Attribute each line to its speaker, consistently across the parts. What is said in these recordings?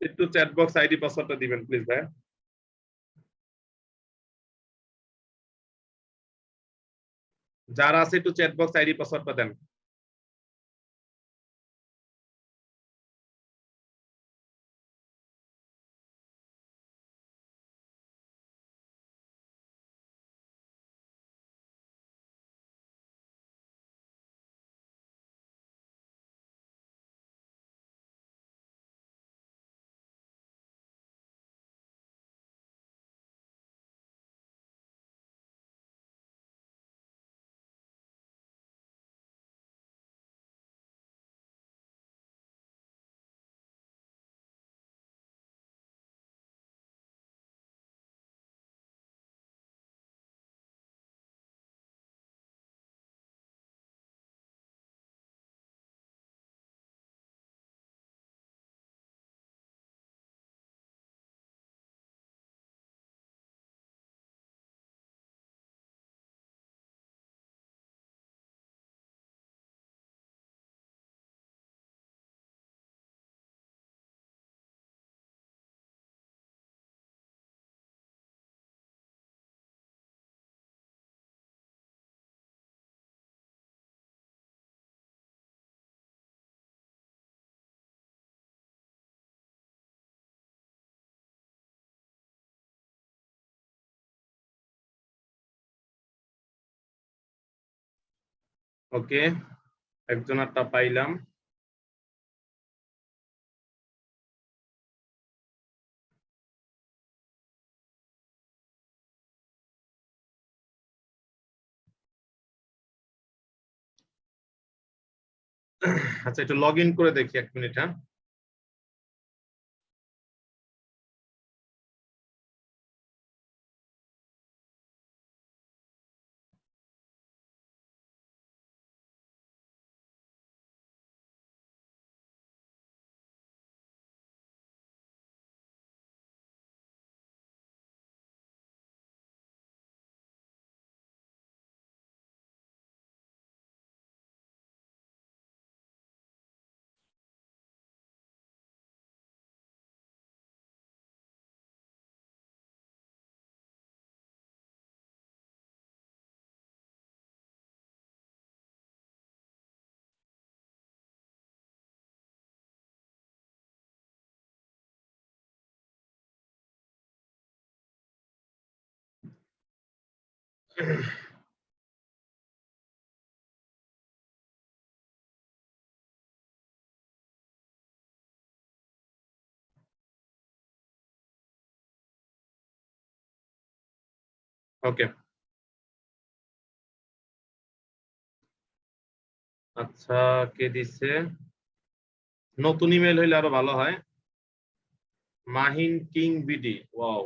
Speaker 1: একটু chat box ID পাসওয়ার্ডটা দিবেন প্লিজ ভাই। যারা আছে একটু চ্যাট বক্স আইডি পাসওয়ার্ডটা দেন। ওকে, একজনেরটা পাইলাম। আচ্ছা, একটু লগ ইন করে দেখি, 1 মিনিট। হ্যাঁ, ওকে। আচ্ছা, কে দিচ্ছে? নতুন ইমেল হইলে আরো ভালো হয়। Mahin king BD, wow.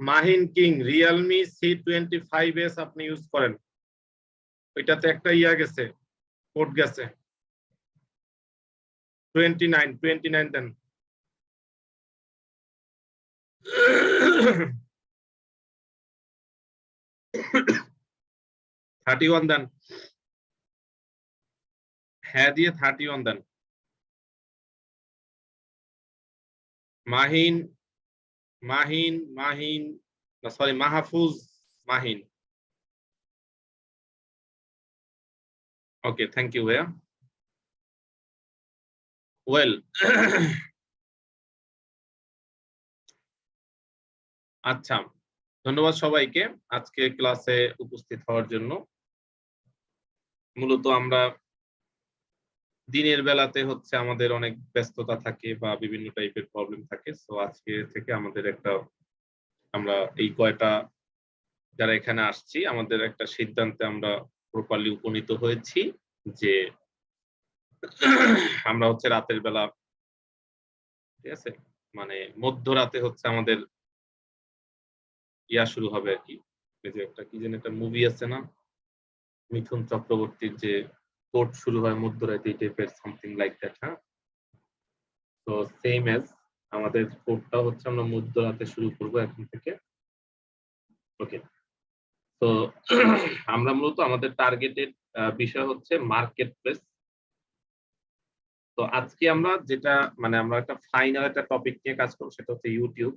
Speaker 1: Mahin king, Realme C25s আপনি ইউজ করেন, ওইটাতে একটা ইয়া গেছে, কোড গেছে। 29 দেন। 31 দেন। হ্যাঁ দিয়ে 31 দেন। Mahin, Mahin, Mahin, sorry, Mahfuz Mahin. Okay, thank you ভাইয়া। ওয়েল, আচ্ছা, ধন্যবাদ সবাইকে আজকে ক্লাসে উপস্থিত হওয়ার জন্য। মূলত আমরা দিনের বেলাতে হচ্ছে আমাদের অনেক ব্যস্ততা থাকে বা বিভিন্ন টাইপের প্রবলেম থাকে, সো আজকে থেকে আমাদের একটা, আমরা এই কয়টা যারা এখানে আসছি আমাদের একটা সিদ্ধান্তে আমরা প্রপারলি উপনীত হয়েছি যে আমরা হচ্ছে রাতের বেলা, ঠিক আছে, মানে মধ্যরাতে হচ্ছে আমাদের ইয়া শুরু হবে আর কি। এই যে একটা কি যেন একটা মুভি আছে না, মিঠুন চক্রবর্তীর, যে কোর্ট শুরু হয় মধ্যরাতে, এই টাইপের সামথিং লাইক দ্যাট। হ্যাঁ, তো সেম এজ আমাদের কোর্টটা হচ্ছে আমরা মধ্যরাতে শুরু করব এখন থেকে। ওকে, তো আমরা মূলত আমাদের টার্গেটেড বিষয় হচ্ছে মার্কেট প্লেস। তো আজকে আমরা যেটা মানে আমরা একটা ফাইনাল একটা টপিক নিয়ে কাজ করব, সেটা হচ্ছে ইউটিউব।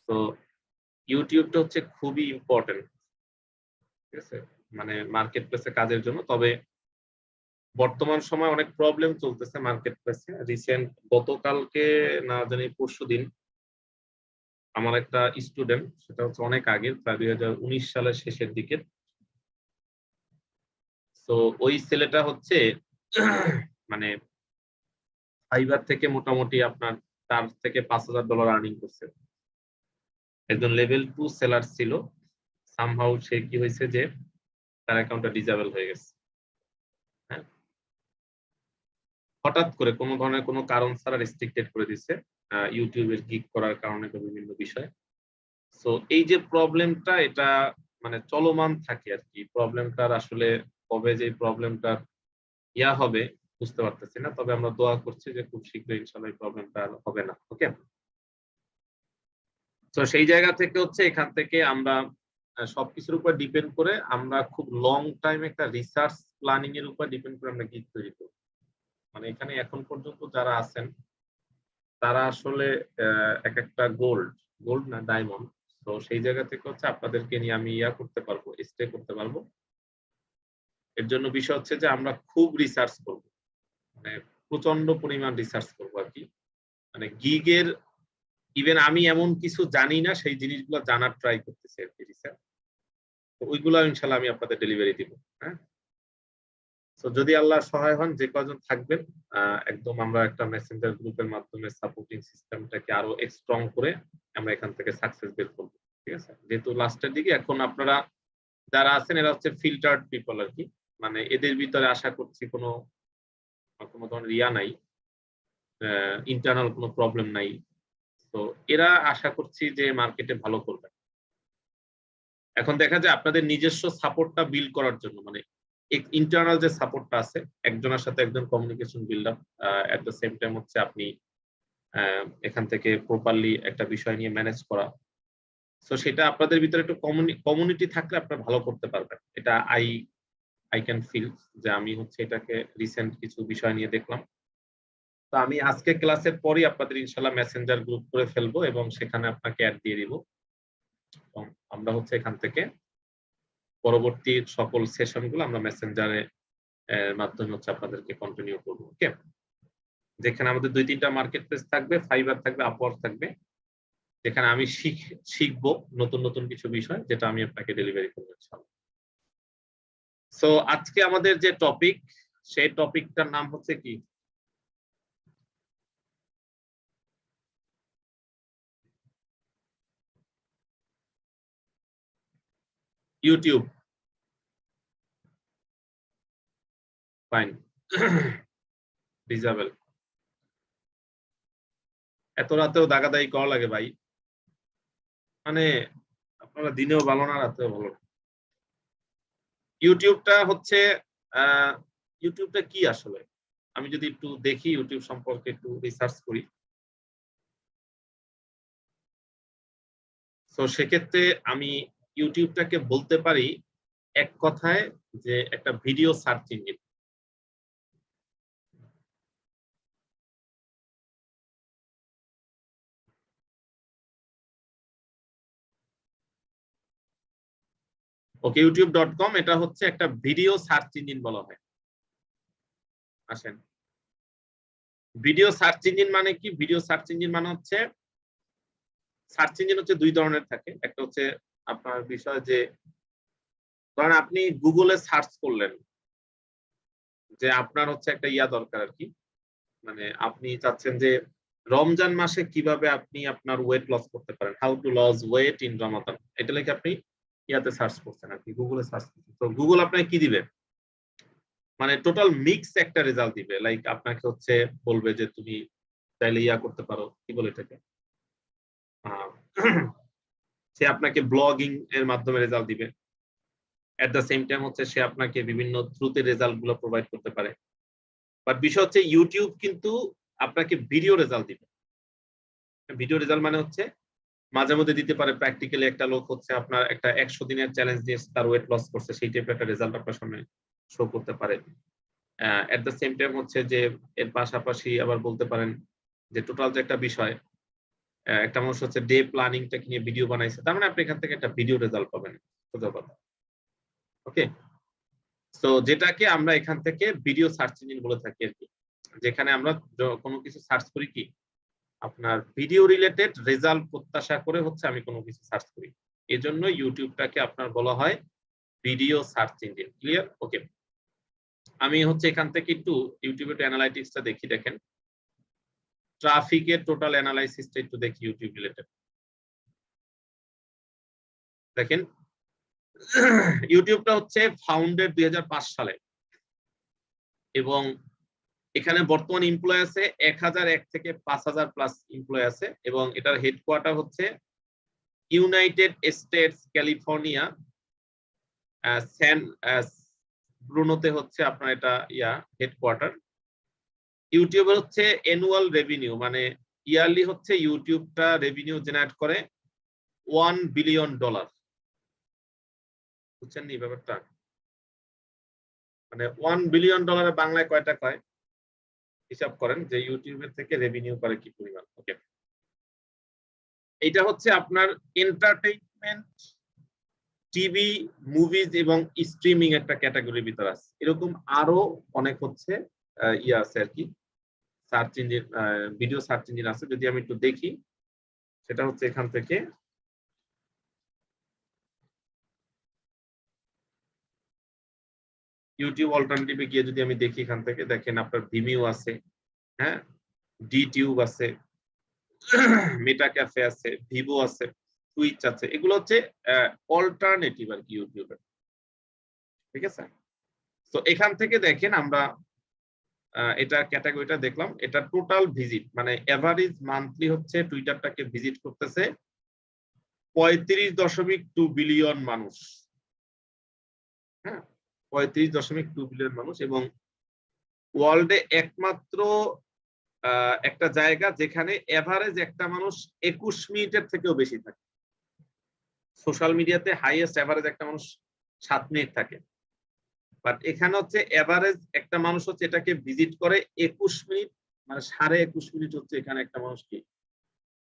Speaker 1: তো ইউটিউবটা হচ্ছে খুবই ইম্পর্টেন্ট, ঠিক আছে, মানে মার্কেট প্লেসে কাজের জন্য। তবে বর্তমান সময় অনেক প্রবলেম চলতেছে মার্কেট প্লেসে। রিসেন্ট গতকালকে না জানি পরশুদিন আমার একটা স্টুডেন্ট, সেটা হচ্ছে অনেক আগের, প্রায় 2019 সালের শেষের দিকে। তো ওই ছেলেটা হচ্ছে মানে ফাইবার থেকে মোটামুটি আপনার $4 থেকে $5,000 আর্নিং করছে। একজন লেভেল 2 সেলার ছিল। সামহাউ সে কি হয়েছে যে তার অ্যাকাউন্টটা ডিসেবল হয়ে গেছে। হ্যাঁ, হঠাৎ করে কোনো ধরনের কোনো কারণ ছাড়া রেস্ট্রিক্টেড করে দিচ্ছে ইউটিউবের গিগ করার কারণে বা বিভিন্ন বিষয়। সো এই যে প্রবলেমটা, এটা মানে চলমান থাকে আর কি। প্রবলেমটার আসলে কবে যে প্রবলেমটার ইয়া হবে বুঝতে পারতেছি না। তবে আমরা দোয়া করছি যে খুব শীঘ্রই ইনশাআল্লাহ এই প্রবলেমটা আর হবে না। ওকে, তো সেই জায়গা থেকে হচ্ছে এখান থেকে আমরা সবকিছুর উপর ডিপেন্ড করে আমরা খুব লং টাইম একটা রিসার্চ প্ল্যানিং এর উপর ডিপেন্ড করে আমরা গিগ তৈরি করব। মানে এখানে এখন পর্যন্ত যারা আছেন তারা আসলে এক একটা গোল্ড, গোল্ড না ডায়মন্ড। তো সেই জায়গা থেকে হচ্ছে আপনাদেরকে নিয়ে আমি ইয়া করতে পারবো, স্টে করতে পারবো। এর জন্য বিষয় হচ্ছে যে আমরা খুব রিসার্চ করব, মানে প্রচন্ড পরিমাণ রিসার্চ করব আর কি। মানে গিগের ইভেন আমি এমন কিছু জানি না সেই জিনিসগুলো জানার ট্রাই করতেছি আর কি, রিসার্চ। তো ওইগুলো ইনশাল্লাহ আমি আপনাদের ডেলিভারি দিব। হ্যাঁ, তো যদি আল্লাহ সহায় হন, যে কজন থাকবেন একদম আমরা একটা মেসেঞ্জার গ্রুপের মাধ্যমে সাপোর্টিং সিস্টেমটাকে আরো স্ট্রং করে আমরা এখান থেকে সাকসেস বের করব। ঠিক আছে, যেহেতু লাস্টের দিকে এখন আপনারা যারা আছেন এরা হচ্ছে ফিল্টার্ড পিপল আর কি। মানে এদের ভিতরে আশা করছি কোনো কোনো ধরনের ইয়া নাই, ইন্টারনাল কোনো প্রবলেম নাই। তো এরা আশা করছি যে মার্কেটে ভালো করবে। এখন দেখা যায় আপনাদের নিজস্ব সাপোর্টটা বিল্ড করার জন্য, মানে ইন্টারনাল যে সাপোর্টটা আছে, একজনের সাথে একজন communication build up, at the same time হচ্ছে আপনি এখান থেকে প্রপারলি একটা বিষয় নিয়ে ম্যানেজ করা। সো সেটা আপনাদের ভিতরে একটু কমিউনিটি থাকলে আপনারা ভালো করতে পারবেন। এটা আই ক্যান ফিল যে আমি হচ্ছে এটাকে রিসেন্ট কিছু বিষয় নিয়ে দেখলাম। তো আমি আজকে ক্লাসের পরই আপনাদের ইনশাল্লাহ মেসেঞ্জার গ্রুপ করে ফেলবো এবং সেখানে আপনাকে অ্যাড দিয়ে দিব। আমরা হচ্ছে এখান থেকে পরবর্তী সকল সেশন গুলো আমরা মেসেঞ্জারে মাধ্যমে হচ্ছে আপনাদেরকে কন্টিনিউ করবো। ওকে, যেখানে আমাদের 2-3টা মার্কেট প্লেস থাকবে, ফাইবার থাকবে, আপওয়ার্ক থাকবে, যেখানে আমি শিখবো নতুন নতুন কিছু বিষয়, যেটা আমি আপনাকে ডেলিভারি করবো ইনশাআল্লাহ। সো আজকে আমাদের যে টপিক, সেই টপিকটার নাম হচ্ছে কি, ইউটিউব। ফাইন। ডিসেবল। এত রাতেও দাগাদাগি করা লাগে ভাই, মানে আপনারা দিনেও ভালো না রাতেও ভালো না। ইউটিউবটা হচ্ছে ইউটিউবটা কি আসলে, আমি যদি একটু দেখি ইউটিউব সম্পর্কে একটু রিসার্চ করি, তো সেক্ষেত্রে আমি ইউটিউবটাকে বলতে পারি এক কথায় যে একটা ভিডিও সার্চ ইঞ্জিন। ওকে, youtube.com এটা হচ্ছে একটা ভিডিও সার্চ ইঞ্জিন বলা হয়। আসেন, ভিডিও সার্চ ইঞ্জিন মানে কি? ভিডিও সার্চ ইঞ্জিন মানে হচ্ছে, সার্চ ইঞ্জিন হচ্ছে দুই ধরনের থাকে। একটা হচ্ছে আপনার বিষয় যে ধরেন আপনি গুগলে সার্চ করলেন যে আপনার হচ্ছে একটা ইয়া দরকার আর কি, মানে আপনি চাচ্ছেন যে রমজান মাসে কিভাবে আপনি আপনার ওয়েট লস করতে পারেন, how to lose weight in Ramadan, এটা লিখে আপনি ইয়াতে সার্চ করছেন আর কি, গুগলে সার্চ করছেন। তো গুগল আপনাকে কি দিবে, মানে টোটাল মিক্স একটা রেজাল্ট দিবে। লাইক আপনাকে হচ্ছে বলবে যে তুমি চাইলে ইয়া করতে পারো, কি বলে এটাকে, আহ, সে আপনাকে ব্লগিং এর মাধ্যমে রেজাল্ট দিবে। এট দ্য সেম টাইম হচ্ছে সে আপনাকে বিভিন্ন থ্রুতে রেজাল্ট গুলো প্রোভাইড করতে পারে। বাট বিষয় হচ্ছে ইউটিউব কিন্তু আপনাকে ভিডিও রেজাল্ট দিবে। ভিডিও রেজাল্ট মানে হচ্ছে মাঝে মধ্যে দিতে পারে প্র্যাকটিক্যালি একটা লোক হচ্ছে আপনার একটা 100 দিনের চ্যালেঞ্জ দিয়ে তার ওয়েট লস করছে, সেই টাইপের একটা রেজাল্ট আপনার সামনে শো করতে পারে। এট দ্য সেম টাইম হচ্ছে যে এর পাশাপাশি আবার বলতে পারেন যে টোটাল যে একটা বিষয়, একটা মানুষ হচ্ছে ডে প্ল্যানিংটাকে নিয়ে ভিডিও বানাইছে, তার মানে আপনি এখান থেকে একটা ভিডিও রেজাল্ট পাবেন, সোজা কথা। ওকে, তো যেটাকে আমরা এখান থেকে ভিডিও সার্চ ইঞ্জিন বলে থাকি আর কি, যেখানে আমরা কোনো কিছু সার্চ করি কি আপনার ভিডিও রিলেটেড রেজাল্ট প্রত্যাশা করে হচ্ছে আমি কোনো কিছু সার্চ করি। এজন্য ইউটিউবটাকে আপনার বলা হয় ভিডিও সার্চ ইঞ্জিন। ক্লিয়ার? ওকে, আমি হচ্ছে এখান থেকে একটু ইউটিউবের অ্যানালাইটিক্সটা দেখি। দেখেন ট্রাফিকের টোটাল অ্যানালাইসিসটা একটু দেখি ইউটিউব রিলেটেড। দেখেন ইউটিউবটা হচ্ছে ফাউন্ডেড 2005 সালে এবং এখানে বর্তমান এমপ্লয় আছে 1001 থেকে 5000 প্লাস এমপ্লয় আছে এবং এটার হেডকোয়ার্টার হচ্ছে ইউনাইটেড স্টেটস ক্যালিফোর্নিয়া স্যান ব্রুনোতে হচ্ছে আপনার এটা হেডকোয়ার্টার। ইউটিউবের হচ্ছে অ্যানুয়াল রেভিনিউ, মানে ইয়ারলি হচ্ছে ইউটিউবটা রেভিনিউ জেনারেট করে $1 বিলিয়ন। বুঝছেন নি ব্যাপারটা? মানে $1 বিলিয়ন বাংলায় কয় টাকা হয় হিসাব করেন যে ইউটিউবের থেকে রেভিনিউ করে কি পরিমাণ। ওকে, এটা হচ্ছে আপনার এন্টারটেইনমেন্ট, টিভি, মুভিজ এবং স্ট্রিমিং একটা ক্যাটাগরির ভিতর আছে। এরকম আরো অনেক হচ্ছে আছে আর কি, search engine, video search engine আছে। যদি আমি একটু দেখি সেটা হচ্ছে এখান থেকে ইউটিউব অল্টারনেটিভে গিয়ে যদি আমি দেখি, এখান থেকে দেখেন আপনার ভিমিও আছে, হ্যাঁ, ডি টিউব আছে, মেটা ক্যাফে আছে, ভিভো আছে, টুইচ আছে। এগুলো হচ্ছে অল্টারনেটিভ আর কি ইউটিউবের। ঠিক আছে, তো এখান থেকে দেখেন আমরা এটা ক্যাটাগরিটা দেখলাম, এটা টোটাল ভিজিট মানে এভারেজ মান্থলি হচ্ছে টুইটারটাকে ভিজিট করতেছে 35.2 বিলিয়ন মানুষ। হ্যাঁ, 35.2 বিলিয়ন মানুষ এবং ওয়ার্ল্ডে একমাত্র একটা জায়গা যেখানে এভারেজ একটা মানুষ 21 মিনিটের থেকেও বেশি থাকে। সোশ্যাল মিডিয়াতে হাইয়েস্ট এভারেজ একটা মানুষ 7 মিনিট থাকে, বাট এখানে হচ্ছে এভারেজ একটা মানুষ হচ্ছে এটাকে ভিজিট করে 21 মিনিট, মানে 21.5 মিনিট হচ্ছে এখানে একটা মানুষ কি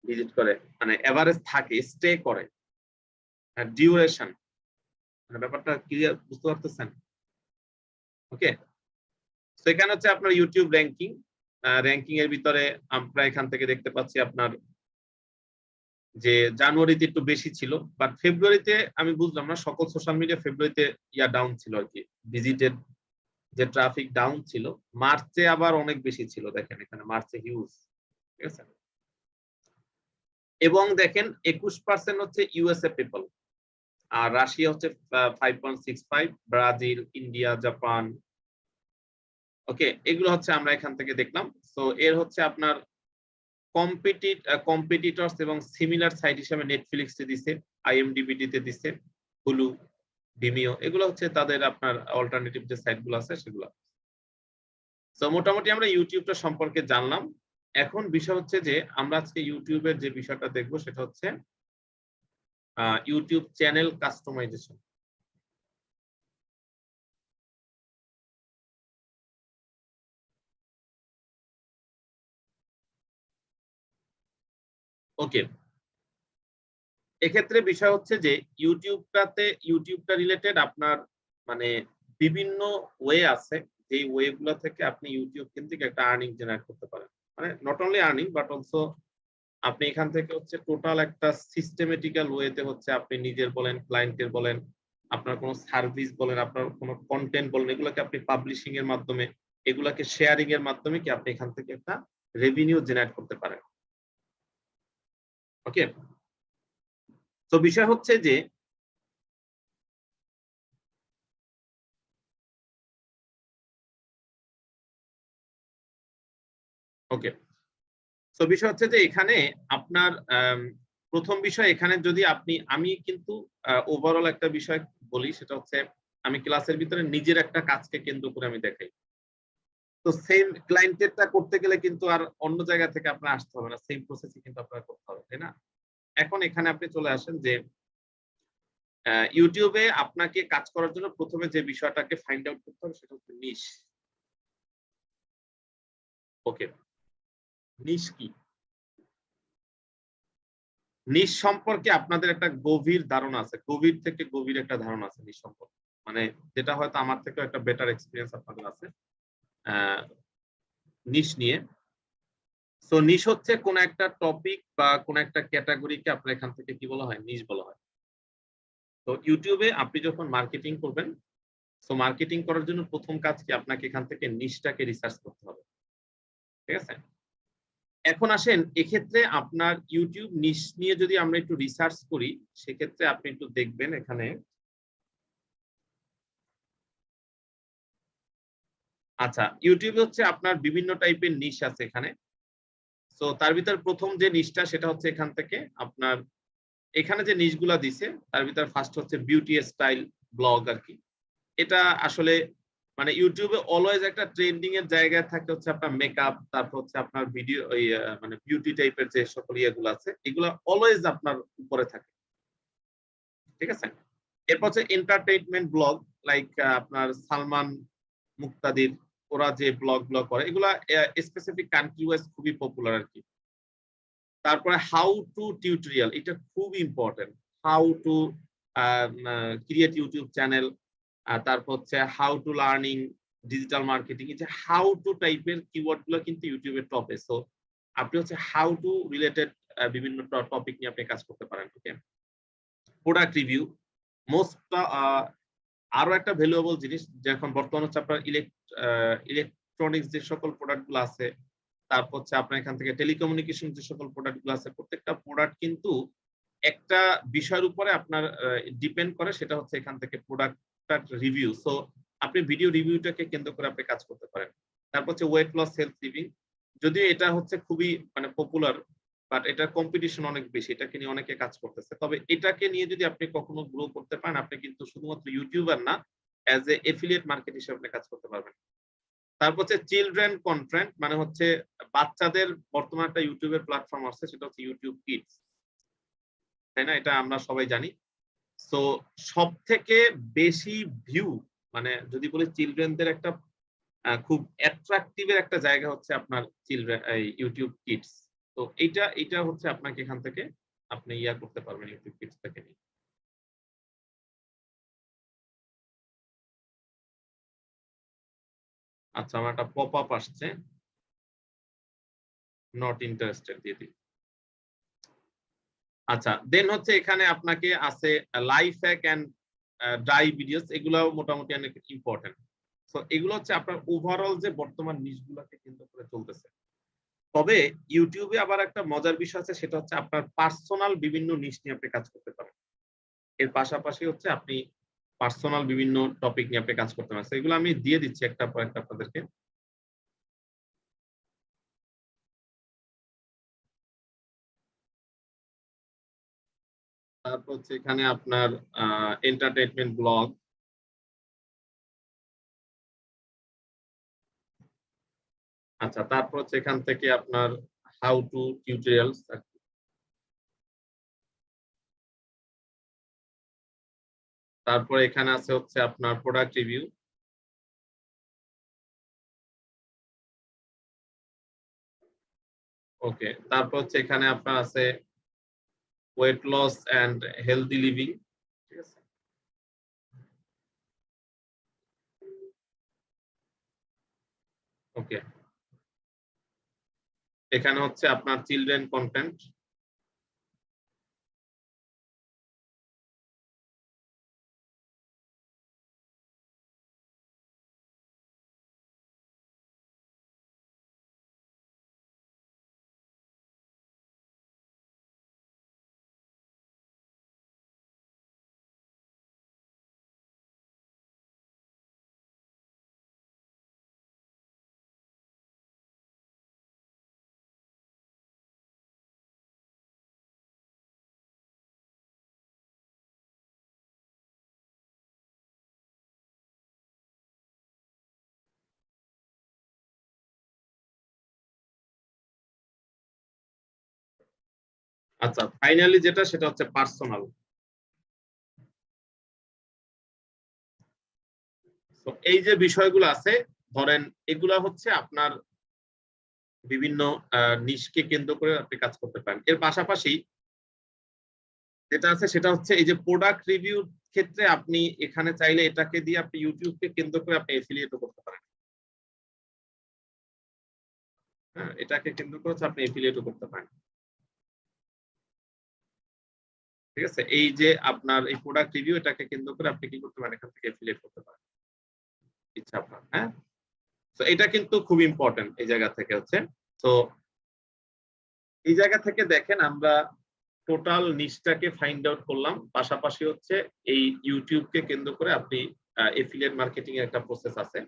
Speaker 1: ভিজিট করে, মানে এভারেজ থাকে, স্টে করে। ডিউরেশন, মানে ব্যাপারটা ক্লিয়ার বুঝতে পারতেছেন? ওকে, তো এখানে হচ্ছে আপনার ইউটিউব র্যাঙ্কিং, র্যাঙ্কিং এর ভিতরে আমরা এখান থেকে দেখতে পাচ্ছি আপনার যে জানুয়ারিতে একটু বেশি ছিল, বাট ফেব্রুয়ারিতে আমি বুঝলাম না, সকল সোশ্যাল মিডিয়া ফেব্রুয়ারিতে ডাউন ছিল আর কি, ভিজিটেড যে ট্রাফিক ডাউন ছিল। মার্চে আবার অনেক বেশি ছিল, দেখেন এখানে মার্চে হিউজ। ঠিক আছে, এবং দেখেন 21% হচ্ছে ইউএসএ পিপল, আর রাশিয়া হচ্ছে 5.65, ব্রাজিল, ইন্ডিয়া, জাপান। ওকে, এগুলো হচ্ছে আমরা এখান থেকে দেখলাম। তো এর হচ্ছে আপনার কম্পিটিটরস এবং সিমিলার সাইট হিসেবে নেটফ্লিক্সে দিছে, আইএমডিবিতে দিছে, হুলু, ভিমিও, এগুলো হচ্ছে তাদের আপনার অল্টারনেটিভ যে সাইটগুলো আছে সেগুলো। তো মোটামুটি আমরা ইউটিউবটা সম্পর্কে জানলাম। এখন বিষয় হচ্ছে যে আমরা আজকে ইউটিউবের যে বিষয়টা দেখবো সেটা হচ্ছে ইউটিউব চ্যানেল কাস্টমাইজেশন। ওকে, এক্ষেত্রে বিষয় হচ্ছে যে ইউটিউবটা রিলেটেড আপনার মানে বিভিন্ন ওয়ে আছে, যে ওয়ে গুলো থেকে আপনি ইউটিউব কেন্দ্রিক একটা আর্নিং জেনারেট করতে পারেন। মানে not only earning but also আপনি এখান থেকে হচ্ছে টোটাল একটা সিস্টেমেটিক্যাল ওয়েতে হচ্ছে আপনি নিজের বলেন, ক্লায়েন্টের বলেন, আপনার কোনো সার্ভিস বলেন, আপনার কোনো কন্টেন্ট বলেন, এগুলোকে আপনি পাবলিশিং এর মাধ্যমে, এগুলাকে শেয়ারিং এর মাধ্যমে কি আপনি এখান থেকে একটা রেভিনিউ জেনারেট করতে পারেন। ওকে, তো বিষয় হচ্ছে যে ওকে, তো বিষয় হচ্ছে যে এখানে আপনার প্রথম বিষয় এখানে যদি আমি কিন্তু ওভারঅল একটা বিষয় বলি, সেটা হচ্ছে আমি ক্লাসের ভিতরে নিজের একটা কাজকে কেন্দ্র করে আমি দেখাই। তো সেম ক্লায়েন্টেরটা করতে গেলে কিন্তু আর অন্য জায়গা থেকে আপনার আসতে হবে না। সেম প্রসেসই কিন্তু আপনার করতে হবে, তাই না? এখন এখানে আপনি চলে আসেন যে YouTube এ আপনাকে কাজ করার জন্য ১ম এ যে বিষয়টাকে ফাইন্ড আউট করতে হবে সেটা হচ্ছে নিশ। ওকে, নিশ কি? নিশ সম্পর্কে আপনাদের একটা গভীর ধারণা আছে। গভীর থেকে গভীর একটা ধারণা আছে নিশ সম্পর্কে। মানে যেটা হয়তো আমার থেকেও একটা বেটার এক্সপেরিয়েন্স আপনাদের আছে। আ নিশ নিয়ে। সো নিশ হচ্ছে কোন একটা টপিক বা কোন একটা ক্যাটেগরিকে আপনার এখান থেকে কি বলা হয়? নিশ বলা হয়। তো YouTube এ আপনি যখন মার্কেটিং করবেন, সো মার্কেটিং করার জন্য ১ম কাজ কি? আপনাকে এখান থেকে নিশটাকে রিসার্চ করতে হবে। ঠিক আছে? এখন আসেন এক্ষেত্রে আপনার YouTube নিশ নিয়ে যদি আমরা একটু রিসার্চ করি, সেক্ষেত্রে আপনি একটু দেখবেন এখানে আচ্ছা, YouTube হচ্ছে আপনার বিভিন্ন টাইপের নিশ আছে এখানে। সো তার ভিতর ১ম যে নিশটা সেটা হচ্ছে এখান থেকে আপনার এখানে যে নিশগুলা দিছে তার ভিতর ফার্স্ট হচ্ছে বিউটি স্টাইল ব্লগ আরকি। এটা আসলে মানে YouTube এ অলওয়েজ একটা ট্রেন্ডিং এর জায়গায় থাকে হচ্ছে আপনার মেকআপ, তারপর হচ্ছে আপনার ভিডিও ওই মানে বিউটি টাইপের যে সকল ইয়েগুলো আছে, এগুলা অলওয়েজ আপনার উপরে থাকে। ঠিক আছে? এরপর হচ্ছে এন্টারটেইনমেন্ট ব্লগ লাইক আপনার সালমান মুক্তাদির ওরা যে ব্লগ গুলো করে এগুলা স্পেসিফিক কান্ট্রি ওয়াইজ খুবই পপুলার আরকি। তারপরে হাউ টু টিউটোরিয়াল এটা খুব important. How to create YouTube channel তারপর হচ্ছে how to learning digital marketing এই যে হাউ টু টাইপের কিওয়ার্ড গুলো কিন্তু ইউটিউব এর টপে। সো আপনি হচ্ছে হাউ টু রিলেটেড বিভিন্ন টপিক নিয়ে আপনি কাজ করতে পারেন। ওকে? প্রোডাক্ট রিভিউ মোস্ট আরো একটা ভ্যালুয়েবল জিনিস যে এখন বর্তমানে হচ্ছে আপনার ইলেকট্রনিক্স যে সকল প্রোডাক্ট গুলো আছে, তারপর হচ্ছে আপনার এখান থেকে টেলিকমিউনিকেশন যে সকল প্রোডাক্ট গুলো আছে, প্রত্যেকটা প্রোডাক্ট কিন্তু একটা বিষয়ের উপরে আপনার ডিপেন্ড করে সেটা হচ্ছে এখান থেকে প্রোডাক্টটার রিভিউ। সো আপনি ভিডিও রিভিউটাকে কেন্দ্র করে আপনি কাজ করতে পারেন। তারপর হচ্ছে ওয়েট লস হেলথ লিভিং। যদিও এটা হচ্ছে খুবই মানে পপুলার বাট এটার কম্পিটিশন অনেক বেশি। এটাকে নিয়ে অনেকে কাজ করতেছে। তবে এটাকে নিয়ে যদি আপনি কখনো গ্রো করতে পারেন, আপনি কিন্তু শুধুমাত্র ইউটিউবার না, অ্যাজ এ এফিলিয়েট মার্কেট হিসেবে আপনি কাজ করতে পারবেন। তারপর হচ্ছে চিলড্রেন কনটেন্ট মানে হচ্ছে বাচ্চাদের বর্তমানে একটা ইউটিউবের প্ল্যাটফর্ম আছে সেটা হচ্ছে YouTube কিডস। তাই না? এটা আমরা সবাই জানি। সো সবথেকে বেশি ভিউ মানে যদি বলি চিলড্রেনদের একটা খুব অ্যাট্রাকটিভ এর একটা জায়গা হচ্ছে আপনার চিলড্রেন এই YouTube কিডস। তো এইটা হচ্ছে আপনাকে এখান থেকে আপনি ইয়া করতে পারবেন YouTube কিডস থেকে নিয়ে। আচ্ছা আমার একটা পপআপ আসছে। নট ইন্টারেস্টেড দিয়ে দিই। আচ্ছা দেন হচ্ছে এখানে আপনাকে আছে life hack and dry videos এগুলাও মোটামুটি অনেক ইম্পোর্টেন্ট। সো এগুলো হচ্ছে আপনার ওভারঅল যে বর্তমান নিশ গুলাকে কেন্দ্র করে চলতেছে। তবে YouTube এ আবার একটা মজার বিষয় আছে সেটা হচ্ছে আপনার পার্সোনাল বিভিন্ন নিশ নিয়ে আপনি কাজ করতে পারেন। এর পাশাপাশি হচ্ছে আপনি পার্সোনাল বিভিন্ন টপিক নিয়ে আপনি কাজ করতে পারেন। এগুলো আমি দিয়ে দিচ্ছি একটার পর একটা আপনাদেরকে। তারপর হচ্ছে এখানে আপনার এন্টারটেইনমেন্ট ব্লগ। আচ্ছা তারপর হচ্ছে এখান থেকে আপনার হাউ টু টিউটোরিয়ালস তারপরে এখানে আছে হচ্ছে আপনার প্রোডাক্ট রিভিউ। ওকে। তারপর হচ্ছে এখানে আপনার আছে weight loss and healthy living. ঠিক আছে? ওকে। এখানে হচ্ছে আপনার চিলড্রেন কনটেন্ট। আচ্ছা, ফাইনালি যেটা সেটা হচ্ছে পার্সোনাল। তো এই যে বিষয়গুলো আছে, ধরেন এগুলা হচ্ছে আপনার বিভিন্ন নিশকে কেন্দ্র করে আপনি কাজ করতে পারেন। এর পাশাপাশি যেটা আছে সেটা হচ্ছে এই যে প্রোডাক্ট রিভিউ ক্ষেত্রে আপনি এখানে চাইলে এটাকে দিয়ে আপনি ইউটিউবকে কেন্দ্র করে আপনি এফিলিয়েটও করতে পারেন। হ্যাঁ, এটাকে কেন্দ্র করে আপনি এফিলিয়েটও করতে পারেন। ঠিক আছে, এই যে আপনার এই প্রোডাক্ট রিভিউ এটাকে কেন্দ্র করে আপনি কি করতে পারেন, এখান থেকে এফিলিয়েট করতে পারেন ইচ্ছা আপনার। হ্যাঁ, তো এটা কিন্তু খুব ইম্পর্টেন্ট এই জায়গা থেকে হচ্ছে। তো এই জায়গা থেকে দেখেন আমরা টোটাল নিশটাকে ফাইন্ড আউট করলাম, পাশাপাশি হচ্ছে এই ইউটিউবকে কেন্দ্র করে আপনি এফিলিয়েট মার্কেটিং এর একটা প্রসেস আছে,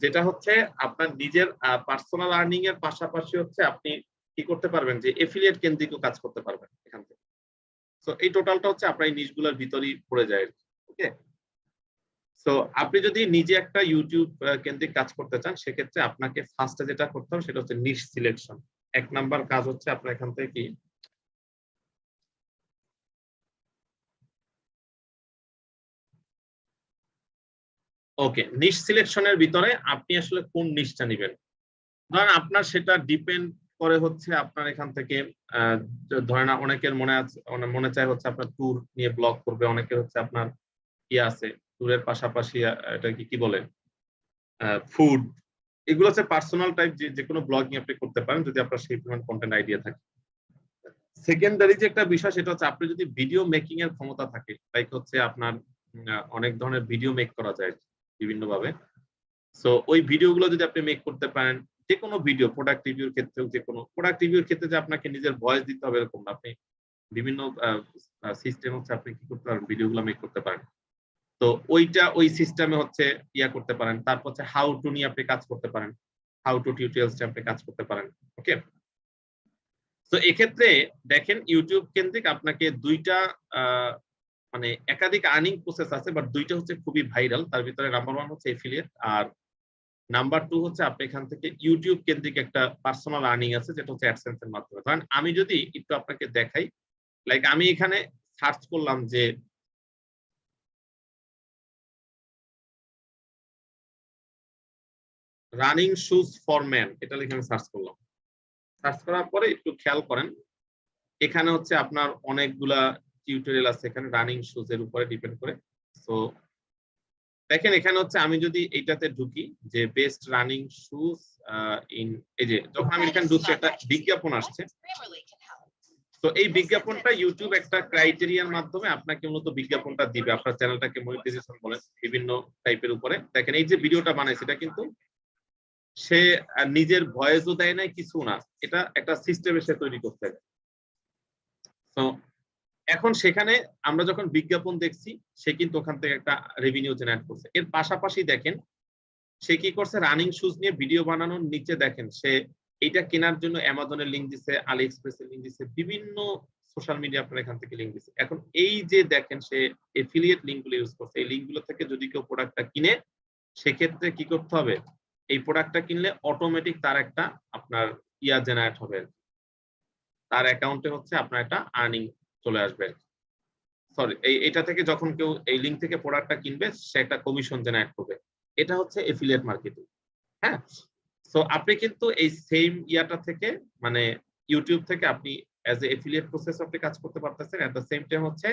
Speaker 1: যেটা হচ্ছে আপনার নিজের পার্সোনাল আর্নিং এর পাশাপাশি হচ্ছে আপনি কি করতে পারবেন যে এফিলিয়েট কেন্দ্রিক কাজ করতে পারবেন এখান থেকে। তো এই টোটালটা হচ্ছে আপনার এই নিশগুলোর ভিতরেই পড়ে যায়। ওকে, সো আপনি যদি নিজে একটা ইউটিউব কেন্দ্রিক কাজ করতে চান, সেক্ষেত্রে আপনাকে ফার্স্টে যেটা করতে হবে সেটা হচ্ছে নিশ সিলেকশন। এক নাম্বার কাজ হচ্ছে আপনার এখান থেকে কি ওকে, নিশ সিলেকশনের ভিতরে আপনি আসলে কোন নিশটা নেবেন। ধরেন আপনার সেটা ডিপেন্ড করে হচ্ছে আপনার এখান থেকে ধরেন অনেকের মনে আছে, মনে চায় হচ্ছে আপনার ট্যুর নিয়ে ব্লগ করবে, অনেকের হচ্ছে আপনার কি আছে ট্যুরের পাশাপাশি এটা কি বলে ফুড, এগুলো হচ্ছে পার্সোনাল টাইপ যে কোনো ব্লগিং আপনি করতে পারেন যদি আপনার সেই পরিমাণ কন্টেন্ট আইডিয়া থাকে। সেকেন্ডারি যে একটা বিষয় সেটা হচ্ছে আপনি যদি ভিডিও মেকিং এর ক্ষমতা থাকে, লাইক হচ্ছে আপনার অনেক ধরনের ভিডিও মেক করা যায় বিভিন্ন ভাবে। সো ওই ভিডিওগুলো যদি আপনি মেক করতে পারেন, যে কোনো ভিডিও প্রোডাক্ট রিভিউর ক্ষেত্রেও, যে কোনো প্রোডাক্ট রিভিউর ক্ষেত্রে যে আপনাকে নিজের ভয়েস দিতে হবে এরকম না, আপনি বিভিন্ন সিস্টেম হচ্ছে আপনি কি করতে পারেন ভিডিওগুলো মেক করতে পারেন। তো ওইটা ওই সিস্টেমে হচ্ছে ইয়া করতে পারেন। তারপর হচ্ছে হাউ টু নিয়ে আপনি কাজ করতে পারেন, হাউ টু টিউটোরিয়ালস আপনি কাজ করতে পারেন। ওকে, তো এক্ষেত্রে দেখেন ইউটিউব কেন্দ্রিক আপনাকে দুইটা মানে একাধিক আর্নিং প্রসেস আছে, বাট দুইটা হচ্ছে খুবই ভাইরাল। তার ভিতরে নাম্বার ওয়ান হচ্ছে এফিলিয়েট, আর নাম্বার টু হচ্ছে আপনি এখান থেকে ইউটিউব কেন্দ্রিক একটা পার্সোনাল আর্নিং আছে যেটা হচ্ছে অ্যাডসেন্স এর মাধ্যমে। কারণ আমি যদি একটু আপনাকে দেখাই, লাইক আমি এখানে সার্চ করলাম যে রানিং শুজ ফর ম্যান, এটা লিখে আমি সার্চ করলাম। সার্চ করার পরে একটু খেয়াল করেন, এখানে হচ্ছে আপনার অনেকগুলা টিউটোরিয়াল আছে এখানে রানিং শুজ এর উপরে ডিপেন্ড করে। সো দেখেন এখানে হচ্ছে আমি যদি এইটাতে ঢুকি যে বেস্ট রানিং শুজ ইন, এই যে যখন আমি এখানে ঢুকছি একটা বিজ্ঞাপন আসছে। তো এই বিজ্ঞাপনটা ইউটিউব একটা ক্রাইটেরিয়ার মাধ্যমে আপনাকে মূলত বিজ্ঞাপনটা দিবে আপনার চ্যানেলটাকে মনিটাইজেশন বলেন বিভিন্ন টাইপের উপরে। দেখেন এই যে ভিডিওটা বানাইছে এটা কিন্তু সে নিজের ভয়েসও দেয় নাই কিছু না, এটা একটা সিস্টেমে সে তৈরি করতে। তো এখন সেখানে আমরা যখন বিজ্ঞাপন দেখছি সে কিন্তু ওখান থেকে একটা রেভিনিউ জেনারেট করছে। এর পাশাপাশি দেখেন সে কি করছে, রানিং শুজ নিয়ে ভিডিও বানানোর নিচে দেখেন সে এটা কেনার জন্য অ্যামাজনের লিঙ্ক দিছে, আলি এক্সপ্রেসের লিঙ্ক দিছে, বিভিন্ন সোশ্যাল মিডিয়া আপনার এখান থেকে লিঙ্ক দিছে। এখন এই যে দেখেন সে এফিলিয়েট লিঙ্কগুলো ইউজ করছে, এই লিঙ্কগুলো থেকে যদি কেউ প্রোডাক্টটা কিনে, সেক্ষেত্রে কি করতে হবে, এই প্রোডাক্টটা কিনলে অটোমেটিক তার একটা আপনার ইয়া জেনারেট হবে, তার অ্যাকাউন্টে হচ্ছে আপনার একটা আর্নিং চলে আসবে। সরি, এটা থেকে যখন কেউ এই লিঙ্ক থেকে প্রোডাক্টটা কিনবে সে একটা কমিশন জেনারেট করবে। এটা হচ্ছে এফিলিয়েট মার্কেটিং। হ্যাঁ, সো আপনি কিন্তু এই সেম ইয়াটা থেকে মানে ইউটিউব থেকে আপনি অ্যাজ এ এফিলিয়েট প্রসেস আপনি কাজ করতে পারতেছেন। এট দ্য সেম টাইম হচ্ছে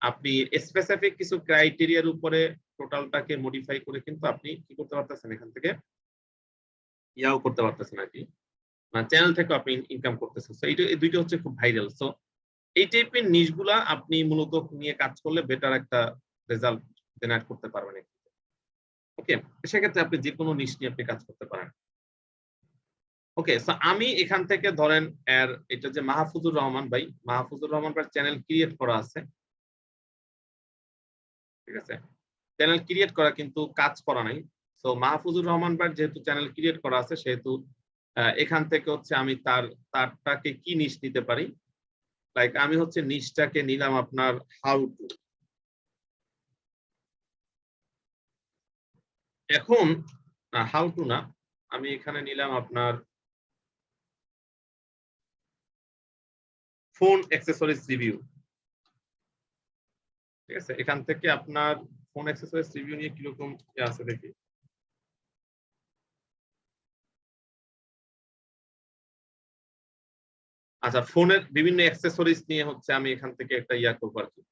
Speaker 1: আপনি স্পেসিফিক কিছু ক্রাইটেরিয়ার উপরে টোটালটাকে মডিফাই করে কিন্তু আপনি কি করতে পারতেছেন, এখান থেকে ইয়াও করতে পারতেছেন আর কি, মানে চ্যানেল থেকে আপনি ইনকাম করতেছেন। সো এইটা, এই দুইটা হচ্ছে খুব ভাইরাল। সো এই টাইপের নিশগুলা আপনি মূলত নিয়ে কাজ করলে বেটার একটা রেজাল্ট জেনারেট করতে পারবেন। ওকে, সেক্ষেত্রে আপনি যে কোনো নিশ নিয়ে আপনি কাজ করতে পারেন। ওকে, সো আমি এখান থেকে ধরেন এর এটা যে মাহফুজুর রহমান ভাই, মাহফুজুর রহমান ভাই চ্যানেল ক্রিয়েট করা আছে। ঠিক আছে, চ্যানেল ক্রিয়েট করা কিন্তু কাজ করা নাই। সো মাহফুজুর রহমান ভাই যেহেতু চ্যানেল ক্রিয়েট করা আছে সেহেতু এখান থেকে হচ্ছে আমি তারটাকে কি নিশ নিতে পারি, লাইক আমি হচ্ছে নিশটাকে নিলাম আপনার হাউ টু। এখন হাউ টু না, আমি এখানে নিলাম আপনার ফোন অ্যাক্সেসরিজ রিভিউ। ঠিক আছে, এখান থেকে আপনার ফোন অ্যাক্সেসরিজ রিভিউ নিয়ে কিরকম আছে দেখি। আচ্ছা, ফোনের বিভিন্ন অ্যাক্সেসরিজ নিয়ে হচ্ছে আমি এখান থেকে একটা ইয়া করবো আর কি।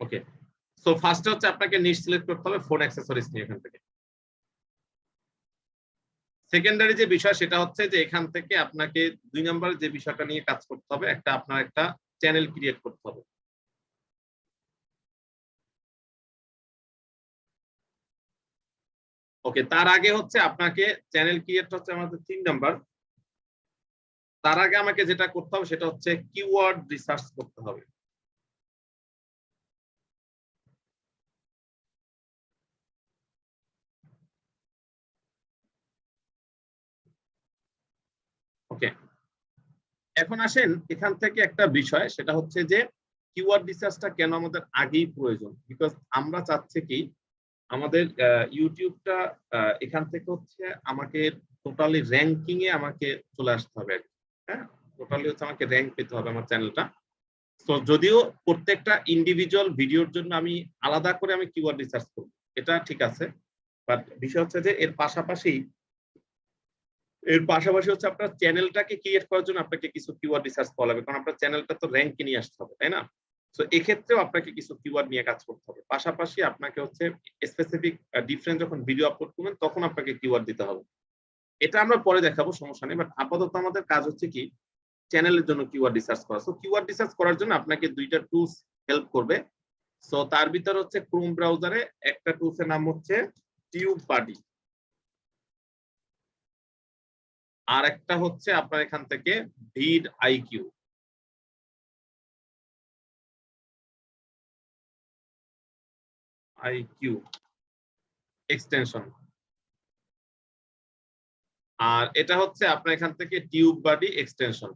Speaker 1: ওকে, সো ফার্স্টে হচ্ছে আপনাকে নিশ সিলেক্ট করতে হবে ফোন অ্যাক্সেসরিজ নিয়ে এখান থেকে। সেকেন্ডারি যে বিষয় সেটা হচ্ছে যে এখান থেকে আপনাকে 2 নম্বর যে বিষয়টা নিয়ে কাজ করতে হবে, আপনার একটা চ্যানেল ক্রিয়েট করতে হবে। ওকে, তার আগে হচ্ছে আপনাকে চ্যানেল ক্রিয়েট হচ্ছে আমাদের 3 নাম্বার। তার আগে আমাকে যেটা করতে হবে সেটা হচ্ছে কিওয়ার্ড রিসার্চ করতে হবে। ওকে, এখন আসেন এখান থেকে একটা বিষয়, সেটা হচ্ছে যে কিওয়ার্ড রিসার্চটা কেন আমাদের আগেই প্রয়োজন। বিকজ আমরা চাচ্ছি কি আমাদের ইউটিউবটা এখান থেকে হচ্ছে আমাকে টোটালি র্যাঙ্কিং এ আমাকে চলে আসতে হবে। হ্যাঁ, টোটালি হচ্ছে আমাকে র্যাঙ্ক পেতে হবে আমার চ্যানেলটা। তো যদিও প্রত্যেকটা ইন্ডিভিজুয়াল ভিডিওর জন্য আমি আলাদা করে আমি কিওয়ার্ড রিসার্চ করব, এটা ঠিক আছে, বাট বিষয় হচ্ছে যে এর পাশাপাশি হচ্ছে আপনার চ্যানেলটাকে ক্রিয়েট করার জন্য আপনাকে কিছু কিওয়ার্ড রিসার্চ করা লাগবে, কারণ আপনার চ্যানেলটা তো র্যাঙ্কে নিয়ে আসতে হবে, তাই না? তো এক্ষেত্রেও আপনাকে কিছু কিওয়ার্ড নিয়ে কাজ করতে হবে। পাশাপাশি আপনাকে হচ্ছে স্পেসিফিক ডিফারেন্ট যখন ভিডিও আপলোড করবেন তখন আপনাকে কিওয়ার্ড দিতে হবে। এটা আমরা পরে দেখাবো, সমস্যা নেই, বাট আপাতত আমাদের কাজ হচ্ছে কি চ্যানেলের জন্য কিওয়ার্ড রিসার্চ করা। সো কিওয়ার্ড রিসার্চ করার জন্য আপনাকে 2টা টুলস হেল্প করবে। সো তার ভিতর হচ্ছে ক্রোম ব্রাউজারে একটা টুলস এর নাম হচ্ছে টিউববাডি, আর একটা হচ্ছে আপনার এখান থেকে ভিড আইকিউ। আইকিউ এক্সটেনশন, আর এটা হচ্ছে আপনার এখান থেকে টিউববাডি এক্সটেনশন।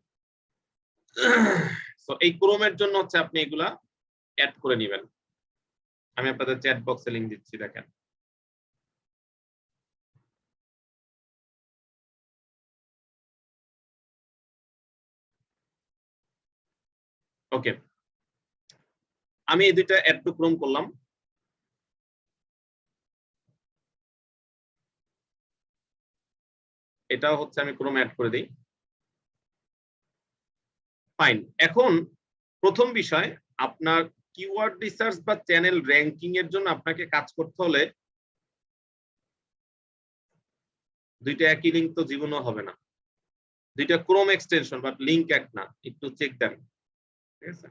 Speaker 1: সো এই ক্রোমের জন্য হচ্ছে আপনি এগুলা অ্যাড করে নেবেন। আমি আপনাদের চ্যাট বক্সে লিংক দিচ্ছি, দেখেন। ওকে, আমি এই দুইটা অ্যাড টু ক্রোম করলাম। এটাও হচ্ছে আমি ক্রোম অ্যাড করে দিই। ফাইন, এখন প্রথম বিষয়, আপনার কিওয়ার্ড রিসার্চ বা চ্যানেল র্যাঙ্কিং এর জন্য আপনাকে কাজ করতে হলে দুইটা একই লিঙ্ক তো জীবনও হবে না, দুইটা ক্রোম এক্সটেনশন বাট লিঙ্ক এক না, একটু চেক দেন। ঠিক আছে,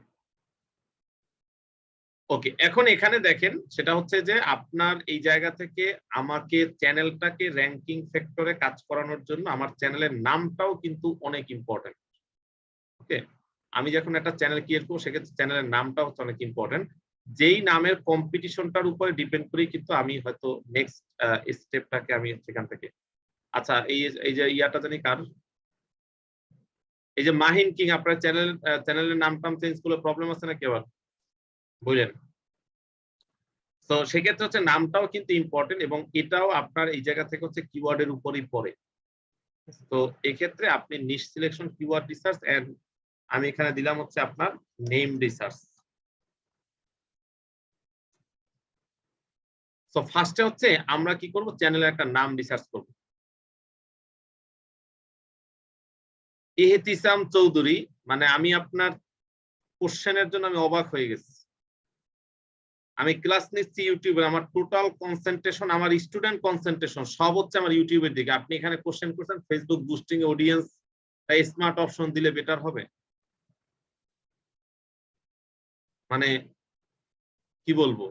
Speaker 1: ওকে, এখন এখানে দেখেন সেটা হচ্ছে যে আপনার এই জায়গা থেকে আমাকে চ্যানেলটাকে র্যাঙ্কিং সেক্টরে কাজ করানোর জন্য আমার চ্যানেলের নামটাও কিন্তু অনেক ইম্পর্টেন্ট। ওকে, আমি যখন একটা চ্যানেল ক্রিয়েট করবো সেক্ষেত্রে চ্যানেলের নামটা হচ্ছে অনেক ইম্পর্টেন্ট। যেই নামের কম্পিটিশনটার উপরে ডিপেন্ড করি কিন্তু আমি হয়তো নেক্সট স্টেপটাকে আমি সেখান থেকে। আচ্ছা, এই যে ইয়াটা জানি কার, এই যে মাহিন কিং, আপনার চ্যানেলের নাম টাম চেঞ্জ করলে প্রবলেম আছে নাকি আবার বুঝলেন? তো সেক্ষেত্রে হচ্ছে নামটাও কিন্তু ইম্পর্টেন্ট, এবং এটাও আপনার এই জায়গা থেকে হচ্ছে কিওয়ার্ডের উপরই পড়ে। তো এক্ষেত্রে আপনি নিশ সিলেকশন কিওয়ার্ড রিসার্চ এন্ড আমি এখানে দিলাম হচ্ছে আপনার নেম রিসার্চ। সো ফার্স্টে হচ্ছে আমরা কি করব, চ্যানেলের একটা নাম রিসার্চ করব। ইহতিসাম চৌধুরী, মানে আমি আপনার কোশ্চেনের জন্য আমি অবাক হয়ে গেছি। আমি ক্লাস নিচ্ছি ইউটিউবে, আমার টোটাল কনসেন্ট্রেশন, আমার স্টুডেন্ট কনসেন্ট্রেশন সব হচ্ছে আমার ইউটিউবের দিকে। আপনি এখানে কোশ্চেন করছেন Facebook boosting audience smart option দিলে বেটার হবে। মানে কি বলবো,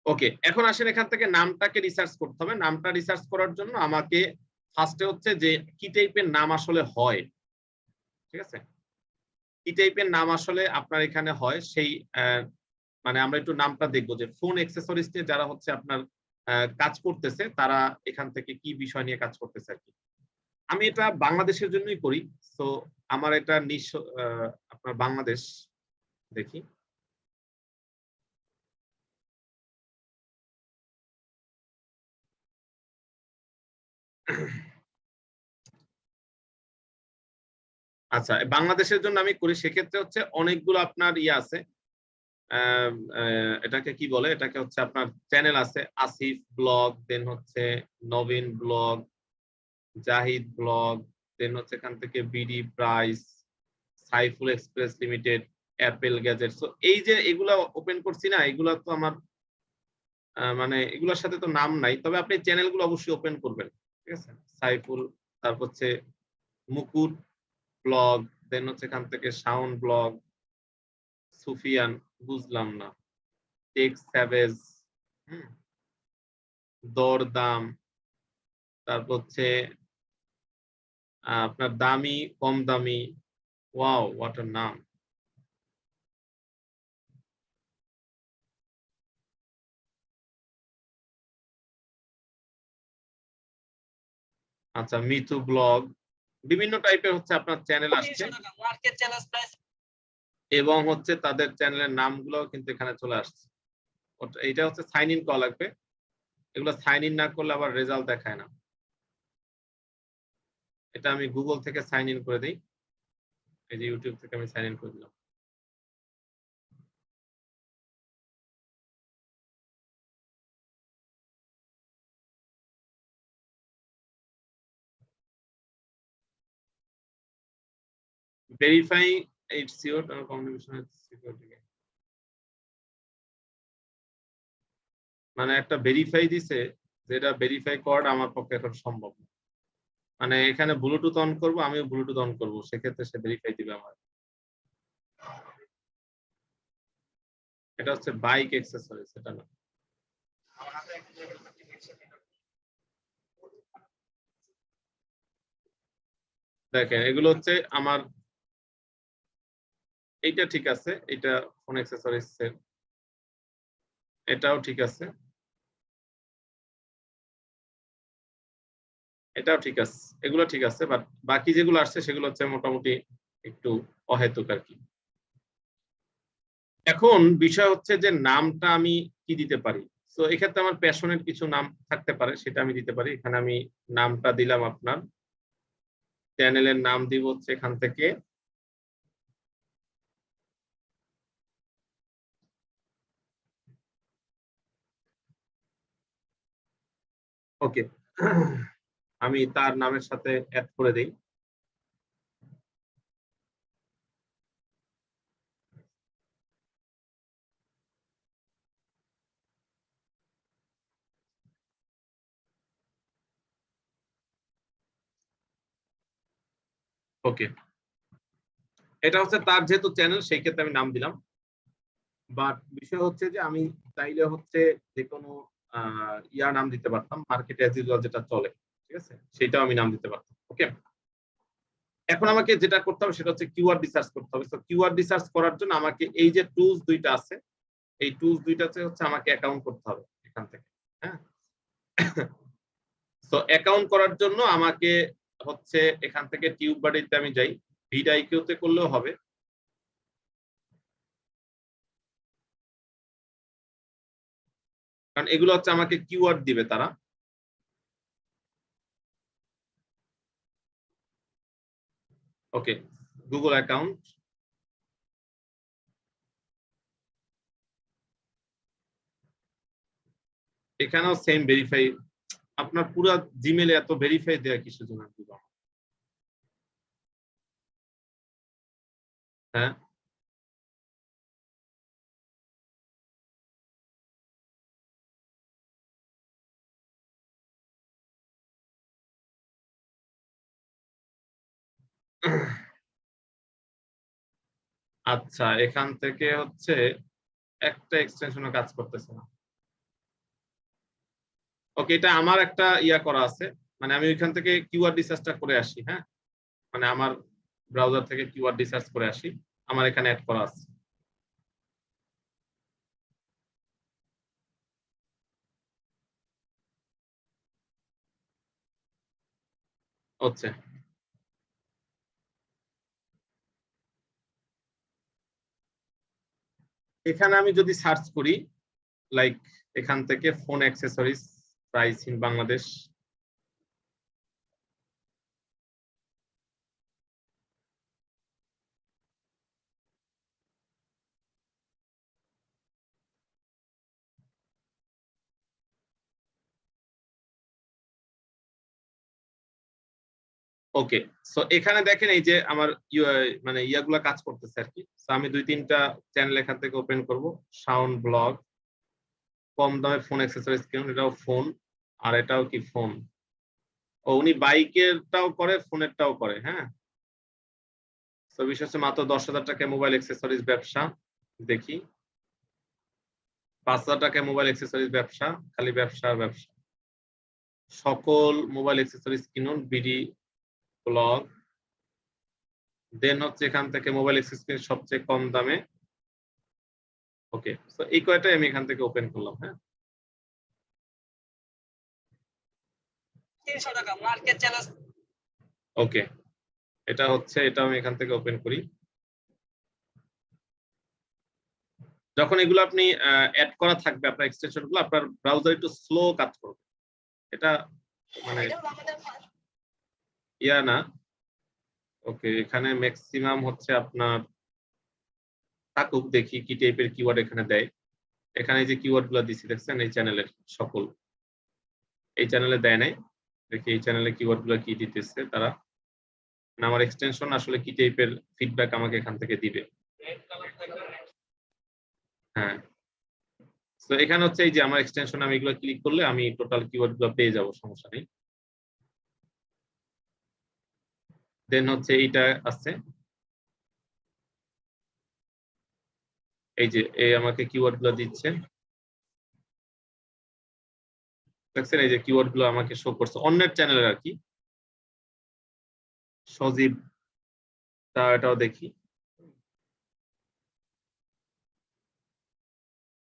Speaker 1: ওকে, এখন আসেন এখান থেকে নামটাকে রিসার্চ করতে হবে। নামটা রিসার্চ করার জন্য আমাকে ফার্স্টে হচ্ছে যে কি টাইপের নাম আসলে হয়, ঠিক আছে, কি টাইপের নাম আসলে আপনার এখানে হয় সেই মানে আমরা একটু নামটা দেখবো যে ফোন অ্যাক্সেসরিজ নিয়ে যারা হচ্ছে আপনার কাজ করতেছে তারা এখান থেকে কি বিষয় নিয়ে কাজ করতেছে আর কি। আমি এটা বাংলাদেশের জন্যই করি। সো আমার এটা আপনার বাংলাদেশ দেখি। আচ্ছা, বাংলাদেশের জন্য আমি করি সেক্ষেত্রে হচ্ছে অনেকগুলো আপনার ইয়ে আছে। এটাকে কি বলে, এটাকে হচ্ছে আপনার চ্যানেল আছে, আসিফ ব্লগ, দেন হচ্ছে নবীন ব্লগ, জাহিদ ব্লগ, দেন হচ্ছে এখান থেকে BD price, Saiful express limited, Apple gadget. So এই যে এগুলা ওপেন করছি না, এগুলা তো আমার মানে এগুলোর সাথে তো নাম নাই, তবে আপনি চ্যানেলগুলো অবশ্যই ওপেন করবেন। ঠিক আছে, সাইফুল, তারপর হচ্ছে মুকুট ব্লগ, দেন হচ্ছে এখান থেকে শাওন ব্লগ, সুফিয়ান, বুঝলাম না, টেক স্যাভেজ, দরদাম, তারপর হচ্ছে আপনার দামি কম দামি, ওয়াও হোয়াট আ নাম। আচ্ছা, মিথু ব্লগ, বিভিন্ন টাইপের হচ্ছে আপনার চ্যানেল আসছে এবং হচ্ছে তাদের চ্যানেলের নামগুলো কিন্তু এখানে চলে আসছে। এইটা হচ্ছে সাইন ইন করা লাগবে, এগুলো সাইন ইন না করলে আবার রেজাল্ট দেখায় না। এটা আমি গুগল থেকে সাইন ইন করে দিই, এই যে ইউটিউব থেকে আমি সাইন ইন করে দিলাম। Verify it's sure communication security, মানে একটা ভেরিফাই দিছে, যেটা ভেরিফাই করাটা আমার পক্ষে এখন সম্ভব না। মানে এখানে ব্লুটুথ অন করব, আমিও ব্লুটুথ অন করব, সেক্ষেত্রে সে ভেরিফাই দিবে আমার। এটা হচ্ছে বাইক অ্যাক্সেসরিজ, এটা না। দেখেন এগুলো হচ্ছে আমার, এইটা ঠিক আছে, এটা ফোন অ্যাক্সেসরিজ, এটাও ঠিক আছে, এটাও ঠিক আছে, এগুলো ঠিক আছে, বাট বাকি যেগুলো আসছে সেগুলো হচ্ছে মোটামুটি একটু অহেতুক আর কি। এখন বিষয় হচ্ছে যে নামটা আমি কি দিতে পারি। তো এক্ষেত্রে আমার প্যাশনের কিছু নাম থাকতে পারে, সেটা আমি দিতে পারি। এখানে আমি নামটা দিলাম, আপনার চ্যানেলের নাম দিব হচ্ছে এখান থেকে ওকে, আমি তার নামের সাথে অ্যাড করে দেই। ওকে, এটা হচ্ছে তার যেহেতু চ্যানেল, সেই ক্ষেত্রে আমি নাম দিলাম। বাট বিষয় হচ্ছে যে আমি চাইলে হচ্ছে যে কোনো ইয়ার নাম দিতে পারতাম, মার্কেট অ্যাজ ইউজুয়াল যেটা চলে, ঠিক আছে, সেটাও আমি নাম দিতে পারতাম। ওকে, এখন আমাকে যেটা করতে হবে সেটা হচ্ছে কিওয়ার্ড রিসার্চ করতে হবে। তো কিওয়ার্ড রিসার্চ করার জন্য আমাকে এই যে টুলস দুইটা আছে, এই টুলস দুইটাতে হচ্ছে আমাকে অ্যাকাউন্ট করতে হবে এখান থেকে। হ্যাঁ, তো অ্যাকাউন্ট করার জন্য আমাকে হচ্ছে এখান থেকে টিউব বাড়িতে আমি যাই, ভিডাইকিউতে করলেও হবে। কারণ এগুলো হচ্ছে আমাকে কিওয়ার্ড দিবে তারা। ওকে, গুগল অ্যাকাউন্ট, এখানেও সেম ভেরিফাই। আপনার পুরো জিমেলে এত ভেরিফাই দেয়া কিসের জন্য? হ্যাঁ, আচ্ছা, এখান থেকে হচ্ছে একটা এক্সটেনশনও কাজ করতেছে না। ওকে, এটা আমার একটা ইয়া করা আছে, মানে আমি ওইখান থেকে কিওয়ার্ড রিসার্চটা করে আসি। হ্যাঁ, মানে আমার ব্রাউজার থেকে কিওয়ার্ড রিসার্চ করে আসি, আমার এখানে অ্যাড করা আছে। হচ্ছে এখানে আমি যদি সার্চ করি লাইক এখান থেকে phone accessories price in Bangladesh, okay. So এখানে দেখেন এই যে আমার মানে ইয়াগুলা কাজ করতেছে আর কি। সো আমি 2-3টা চ্যানেল এখান থেকে ওপেন করব। সাউন্ড ব্লগ, কম দামে ফোন অ্যাক্সেসরিজ কিনুন, এটাও ফোন, আর এটাও কি ফোন। ও উনি বাইকেরটাও করে ফোনেরটাও করে, হ্যাঁ। তো বিশেষ মাত্র 10,000 টাকা মোবাইল অ্যাক্সেসরিজ ব্যবসা, দেখি 5,000 টাকা মোবাইল অ্যাক্সেসরিজ ব্যবসা, খালি ব্যবসা ব্যবসা। সকল মোবাইল অ্যাক্সেসরিজ কিনুন বিডি ব্লগ। দেন হচ্ছে এখান থেকে মোবাইল অ্যাক্সেসরিজ সবচেয়ে কম দামে, ওকে। তো এই কয়টাই আমি এখান থেকে ওপেন করলাম, হ্যাঁ।
Speaker 2: 300 টাকা মার্কেট চ্যালেঞ্জ,
Speaker 1: ওকে, এটা হচ্ছে, এটা আমি এখান থেকে ওপেন করি। যখন এগুলো আপনি অ্যাড করা থাকবে আপনার এক্সটেনশন গুলো, আপনার ব্রাউজার একটু স্লো কাজ করবে, এটা মানে ইয়া না। ওকে, এখানে ম্যাক্সিমাম হচ্ছে আপনার থাকুক, দেখি কি টাইপের কিওয়ার্ড এখানে দেয়। এখানে যে কিওয়ার্ড গুলো দিচ্ছি দেখছেন এই চ্যানেলের সকল, এই চ্যানেলে দেয় নাই, দেখি এই চ্যানেলে কিওয়ার্ড গুলো কি দিতেছে তারা, আমার এক্সটেনশন আসলে কি টাইপের ফিডব্যাক আমাকে এখান থেকে দিবে। হ্যাঁ, তো এখানে হচ্ছে এই যে আমার এক্সটেনশন, আমি এগুলো ক্লিক করলে আমি টোটাল কিওয়ার্ড গুলো পেয়ে যাব, সমস্যা নেই। দেন হচ্ছে এইটা আছে, এই যে এই আমাকে কিওয়ার্ড গুলো দিচ্ছে দেখছেন, এই যে কিওয়ার্ড গুলো আমাকে শো করছে অন্যের চ্যানেলের আর কি। সজীব, তা এটাও দেখি,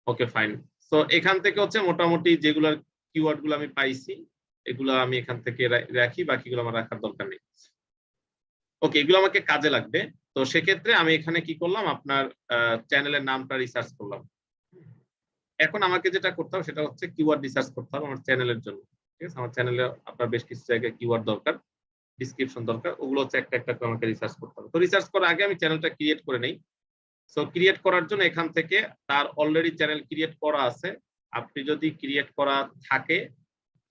Speaker 1: ওকে ফাইন। তো এখান থেকে হচ্ছে মোটামুটি যেগুলোর কিওয়ার্ড গুলো আমি পাইছি এগুলো আমি এখান থেকে রাখি, বাকিগুলো আমার রাখার দরকার নেই। ওকে, এগুলো আমাকে কাজে লাগবে। তো সেক্ষেত্রে আমি এখানে কি করলাম, আপনার চ্যানেলের নামটা রিসার্চ করলাম। এখন আমাকে যেটা করতে হবে সেটা হচ্ছে কিওয়ার্ড রিসার্চ করতে হবে আমার চ্যানেলের জন্য, ঠিক আছে। আমার চ্যানেলে আপনার বেশ কিছু জায়গায় কিওয়ার্ড দরকার, ডিসক্রিপশন দরকার, ওগুলো হচ্ছে একটা একটা করে আমাকে রিসার্চ করতে হবে। তো রিসার্চ করার আগে আমি চ্যানেলটা ক্রিয়েট করে নেই। সো ক্রিয়েট করার জন্য এখান থেকে তার অলরেডি চ্যানেল ক্রিয়েট করা আছে, আপনি যদি ক্রিয়েট করা থাকে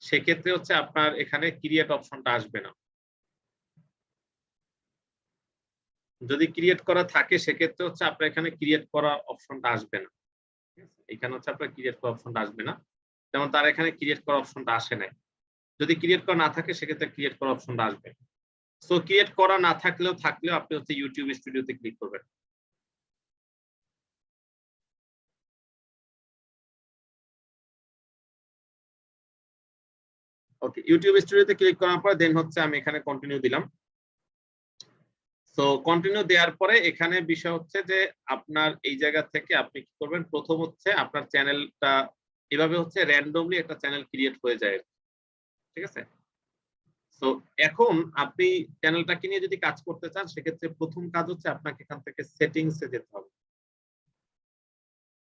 Speaker 1: সেক্ষেত্রে হচ্ছে আপনার এখানে ক্রিয়েট অপশনটা আসবে না। যদি ক্রিয়েট করা থাকে সেক্ষেত্রে হচ্ছে আপনার এখানে ক্রিয়েট করা অপশনটা আসবে না, এখানে হচ্ছে আপনার ক্রিয়েট করা অপশনটা আসবে না। যেমন তার এখানে ক্রিয়েট করা অপশনটা আসে নাই। যদি ক্রিয়েট করা না থাকে সেক্ষেত্রে ক্রিয়েট করা অপশনটা আসবে। সো ক্রিয়েট করা না থাকলেও আপনি হচ্ছে ইউটিউব স্টুডিওতে ক্লিক করবেন। ওকে, ইউটিউব স্টুডিওতে ক্লিক করার পর দেন হচ্ছে আমি এখানে কন্টিনিউ দিলাম। সো কন্টিনিউ দেওয়ার পরে এখানে বিষয় হচ্ছে যে আপনার এই জায়গা থেকে আপনি কি করবেন, প্রথম হচ্ছে আপনার চ্যানেলটা এভাবে হচ্ছে র্যান্ডমলি একটা চ্যানেল ক্রিয়েট হয়ে যায়, ঠিক আছে। তো এখন আপনি চ্যানেলটাকে নিয়ে যদি কাজ করতে চান সেক্ষেত্রে প্রথম কাজ হচ্ছে আপনাকে এখান থেকে সেটিংসে যেতে হবে।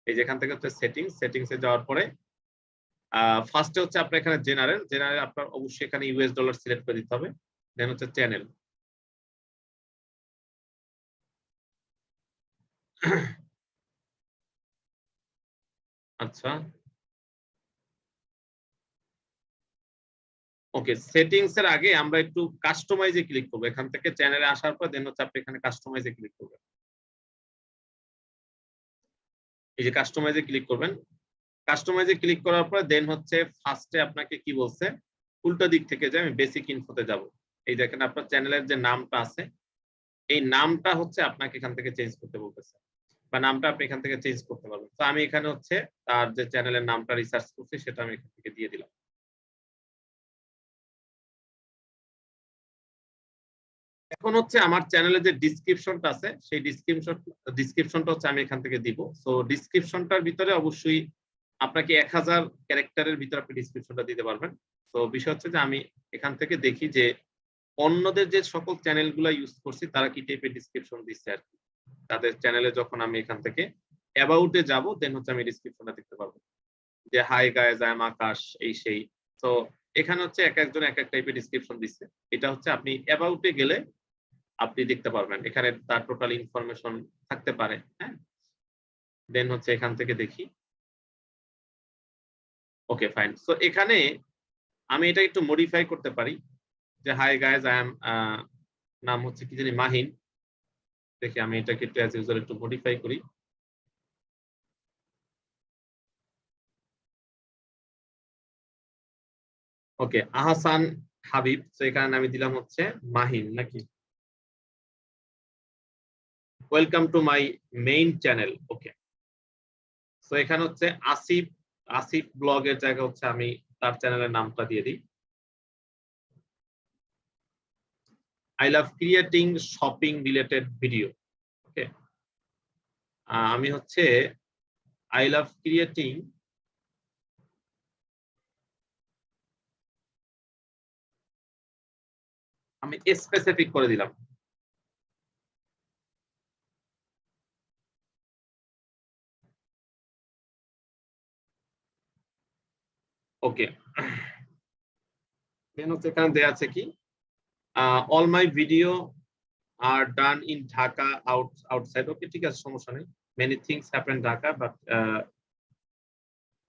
Speaker 1: এই যে এখান থেকে হচ্ছে সেটিংসে যাওয়ার পরে ফার্স্টে হচ্ছে আপনার এখানে জেনারেল আপনার অবশ্যই এখানে ইউএস ডলার সিলেক্ট করে দিতে হবে। দেন হচ্ছে চ্যানেল, আচ্ছা ওকে। সেটিংস এর আগে আমরা একটু কাস্টমাইজে ক্লিক করবো, এখান থেকে চ্যানেলে আসার পর দেন হচ্ছে আপনি এখানে কাস্টমাইজে ক্লিক করবেন। এই যে কাস্টমাইজে ক্লিক করবেন, কাস্টমাইজে ক্লিক করার পর দেন হচ্ছে ফার্স্টে আপনাকে কি বলছে, উল্টো দিক থেকে যে আমি বেসিক ইনফোতে যাব। এই দেখেন আপনার চ্যানেলের যে নামটা আছে এই নামটা হচ্ছে আপনাকে এখান থেকে চেঞ্জ করতে বলতেছে, বা নামটা আপনি এখান থেকে চেঞ্জ করতে পারবেন। তো আমি এখানে হচ্ছে তার যে চ্যানেলের নামটা রিসার্চ করছি সেটা আমি এখান থেকে দিয়ে দিলাম। এখন হচ্ছে আমার চ্যানেলে যে ডিসক্রিপশনটা আছে সেই ডিসক্রিপশনটা হচ্ছে আমি এখান থেকে দিব। সো ডিসক্রিপশনটার ভিতরে অবশ্যই আপনাকে 1000 ক্যারেক্টারের ভিতরে আপনি ডিসক্রিপশনটা দিতে পারবেন। তো বিষয় হচ্ছে যে আমি এখান থেকে দেখি যে অন্যদের যে সকল চ্যানেলগুলো ইউজ করছি তারা কি টাইপের ডেসক্রিপশন দিচ্ছে আর কি। তাদের চ্যানেলে যখন আমি এখান থেকে অ্যাবাউটে যাব দেন হচ্ছে আমি ডেসক্রিপশনটা দেখতে পারবো যে হাই গাইজ আই এম আকাশ এই সেই। তো এখানে হচ্ছে এক একজন এক এক টাইপের ডেসক্রিপশন দিচ্ছে। এটা হচ্ছে আপনি অ্যাবাউটে গেলে আপনি দেখতে পারবেন, এখানে তার টোটাল ইনফরমেশন থাকতে পারে। হ্যাঁ, দেন হচ্ছে এখান থেকে দেখি। Okay fine. সো এখানে আমি এটা একটু মডিফাই করতে পারি যে হাই গাইজ আই এম, নাম হচ্ছে কি জানি মাহিন। দেখি আমি এটাকে একটু অ্যাজ ইউজুয়াল একটু মডিফাই করি। ওকে, আহসান হাবিব। তো এখানে আমি দিলাম হচ্ছে মাহিন নাকি। Welcome to my main channel. Okay, তো এখানে হচ্ছে আসিফ, আসিফ ব্লগের জায়গা হচ্ছে আমি তার চ্যানেলের নামটা দিয়ে দিই। I love creating shopping related video. Okay, আমি হচ্ছে আই লাভ ক্রিয়েটিং আমি স্পেসিফিক করে দিলাম। ওকে, দেন হচ্ছে এখানে দেয়া আছে কি অল মাই ভিডিও আর done in Dhaka outside. Okay ঠিক আছে, সমস্যা নেই। Many things happen Dhaka but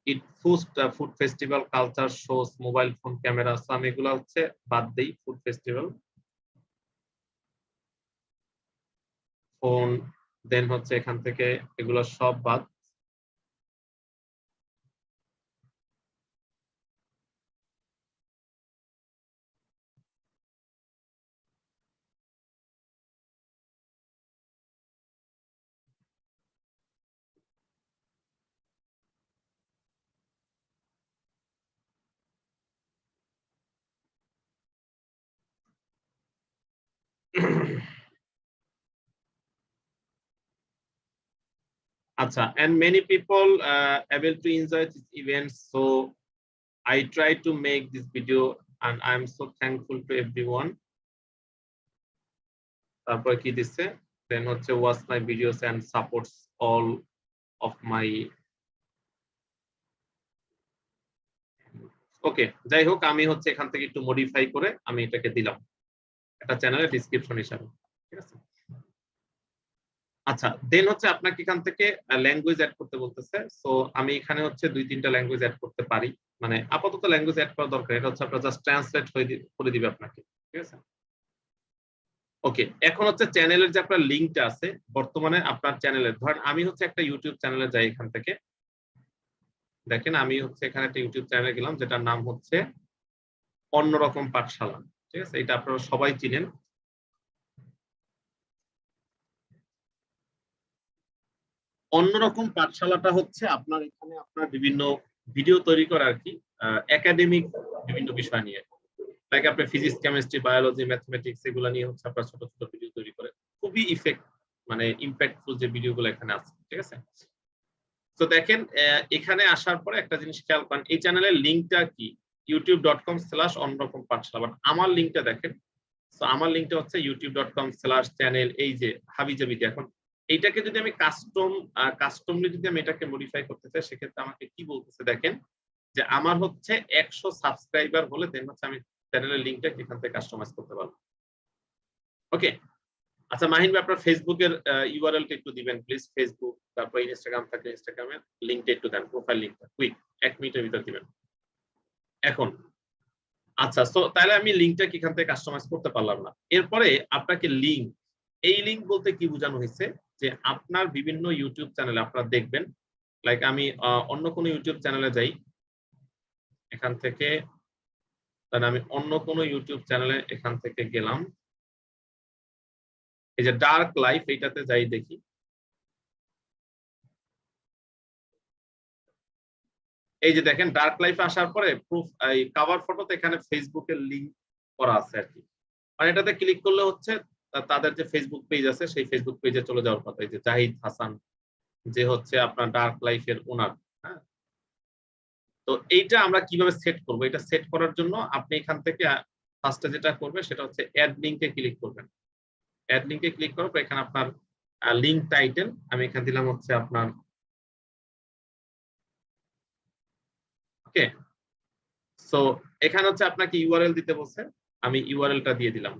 Speaker 1: it first food festival culture shows mobile phone camera. So আমি এগুলো হচ্ছে বাদ দেই। ফুড ফেস্টিভ্যাল ফোন, দেন হচ্ছে এখান থেকে এগুলো সব বাদ। আচ্ছা, and many people able to enjoy this event, so I try to make this video and I'm so thankful to everyone. তারপর কি দিচ্ছে, দেন হচ্ছে watch my videos and supports all of my। ওকে, যাই হোক আমি হচ্ছে এখান থেকে একটু মডিফাই করে আমি এটাকে দিলাম একটা চ্যানেলের ডিসক্রিপশন হিসাবে। ঠিক আছে, আচ্ছা দেন হচ্ছে আপনাকে এখান থেকে ল্যাঙ্গুয়েজ অ্যাড করতে বলতেছে। সো আমি এখানে হচ্ছে 2-3টা ল্যাঙ্গুয়েজ অ্যাড করতে পারি। মানে আপাতত ল্যাঙ্গুয়েজ অ্যাড করা দরকার, এটা হচ্ছে আপনার জাস্ট ট্রান্সলেট করে দিবে আপনাকে। ঠিক আছে, ওকে এখন হচ্ছে চ্যানেলের যে আপনার লিঙ্কটা আছে বর্তমানে আপনার চ্যানেলের, ধরেন আমি হচ্ছে একটা ইউটিউব চ্যানেলে যাই। এখান থেকে দেখেন আমি হচ্ছে এখানে একটা ইউটিউব চ্যানেলে গেলাম যেটার নাম হচ্ছে অন্যরকম পাঠশালা। ঠিক আছে, এটা আপনারা সবাই চিনেন। অন্যরকম পাঠশালাটা হচ্ছে আপনার এখানে আপনার বিভিন্ন ভিডিও তৈরি করা আর কি, একাডেমিক বিভিন্ন বিষয় নিয়ে, লাইক আপনি ফিজিক্স কেমিস্ট্রি বায়োলজি ম্যাথমেটিক্স এগুলো নিয়ে হচ্ছে আপনার ছোট ছোট ভিডিও তৈরি করে খুবই মানে ইম্প্যাক্টফুল যে ভিডিওগুলো এখানে আছে। ঠিক আছে, তো দেখেন এখানে আসার পরে একটা জিনিস খেয়াল করেন, এই চ্যানেলের লিঙ্কটা কি youtube.com/অন্যরকম পাঠশালা। বাট আমার লিঙ্কটা দেখেন, তো আমার লিঙ্কটা হচ্ছে youtube.com/চ্যানেল এই যে হাবিজাবি। এখন এইটাকে যদি আমি কাস্টমলি যদি আমি এটাকে মডিফাই করতে চাই সেক্ষেত্রে আমাকে কি বলতেছে দেখেন, যে আমার হচ্ছে 100 সাবস্ক্রাইবার হলে দেন হচ্ছে আমি চ্যানেলের লিঙ্কটা এখান থেকে কাস্টমাইজ করতে পারবো। ওকে, আচ্ছা মাহিন ভাই আপনার ফেসবুকের ইউআরএলটা একটু দিবেন প্লিজ। ফেসবুক তারপর ইনস্টাগ্রাম থাকলে ইনস্টাগ্রামের লিঙ্কটা একটু দেন, প্রোফাইল লিঙ্কটা কুইক 1 মিনিটের ভিতর দিবেন এখন। আচ্ছা, তো তাহলে আমি লিঙ্কটা কি এখান থেকে কাস্টমাইজ করতে পারলাম না। এরপরে আপনাকে লিঙ্ক, এই লিঙ্ক বলতে কি বোঝানো হয়েছে, যে আপনার বিভিন্ন ইউটিউব চ্যানেলে আপনারা দেখবেন, লাইক আমি অন্য কোনো ইউটিউব চ্যানেলে যাই, এখান থেকে তাহলে আমি অন্য কোনো ইউটিউব চ্যানেলে এখান থেকে গেলাম, এই যে ডার্ক লাইফ এইটাতে যাই দেখি। এই যে দেখেন ডার্ক লাইফে আসার পরে প্রুফ এই কভার ফটোতে এখানে ফেসবুকের লিংক করা আছে আর কি। মানে এটাতে ক্লিক করলে হচ্ছে তাদের যে ফেসবুক পেজ আছে সেই ফেসবুক পেজে চলে যাওয়ার কথা। এই যে জাহিদ হাসান যে হচ্ছে আপনার ডার্ক লাইফের ওনার। হ্যাঁ, তো এইটা আমরা কিভাবে সেট করব, এটা সেট করার জন্য আপনি এখান থেকে ফার্স্টে যেটা করবে সেটা হচ্ছে অ্যাড লিংকে ক্লিক করবেন। অ্যাড লিংকে ক্লিক করার পর এখানে আপনার লিংক টাইটেল আমি এখানে দিলাম হচ্ছে আপনার ওকে। সো এখানে হচ্ছে আপনাকে ইউআরএল দিতে বলছে, আমি ইউআরএলটা দিয়ে দিলাম।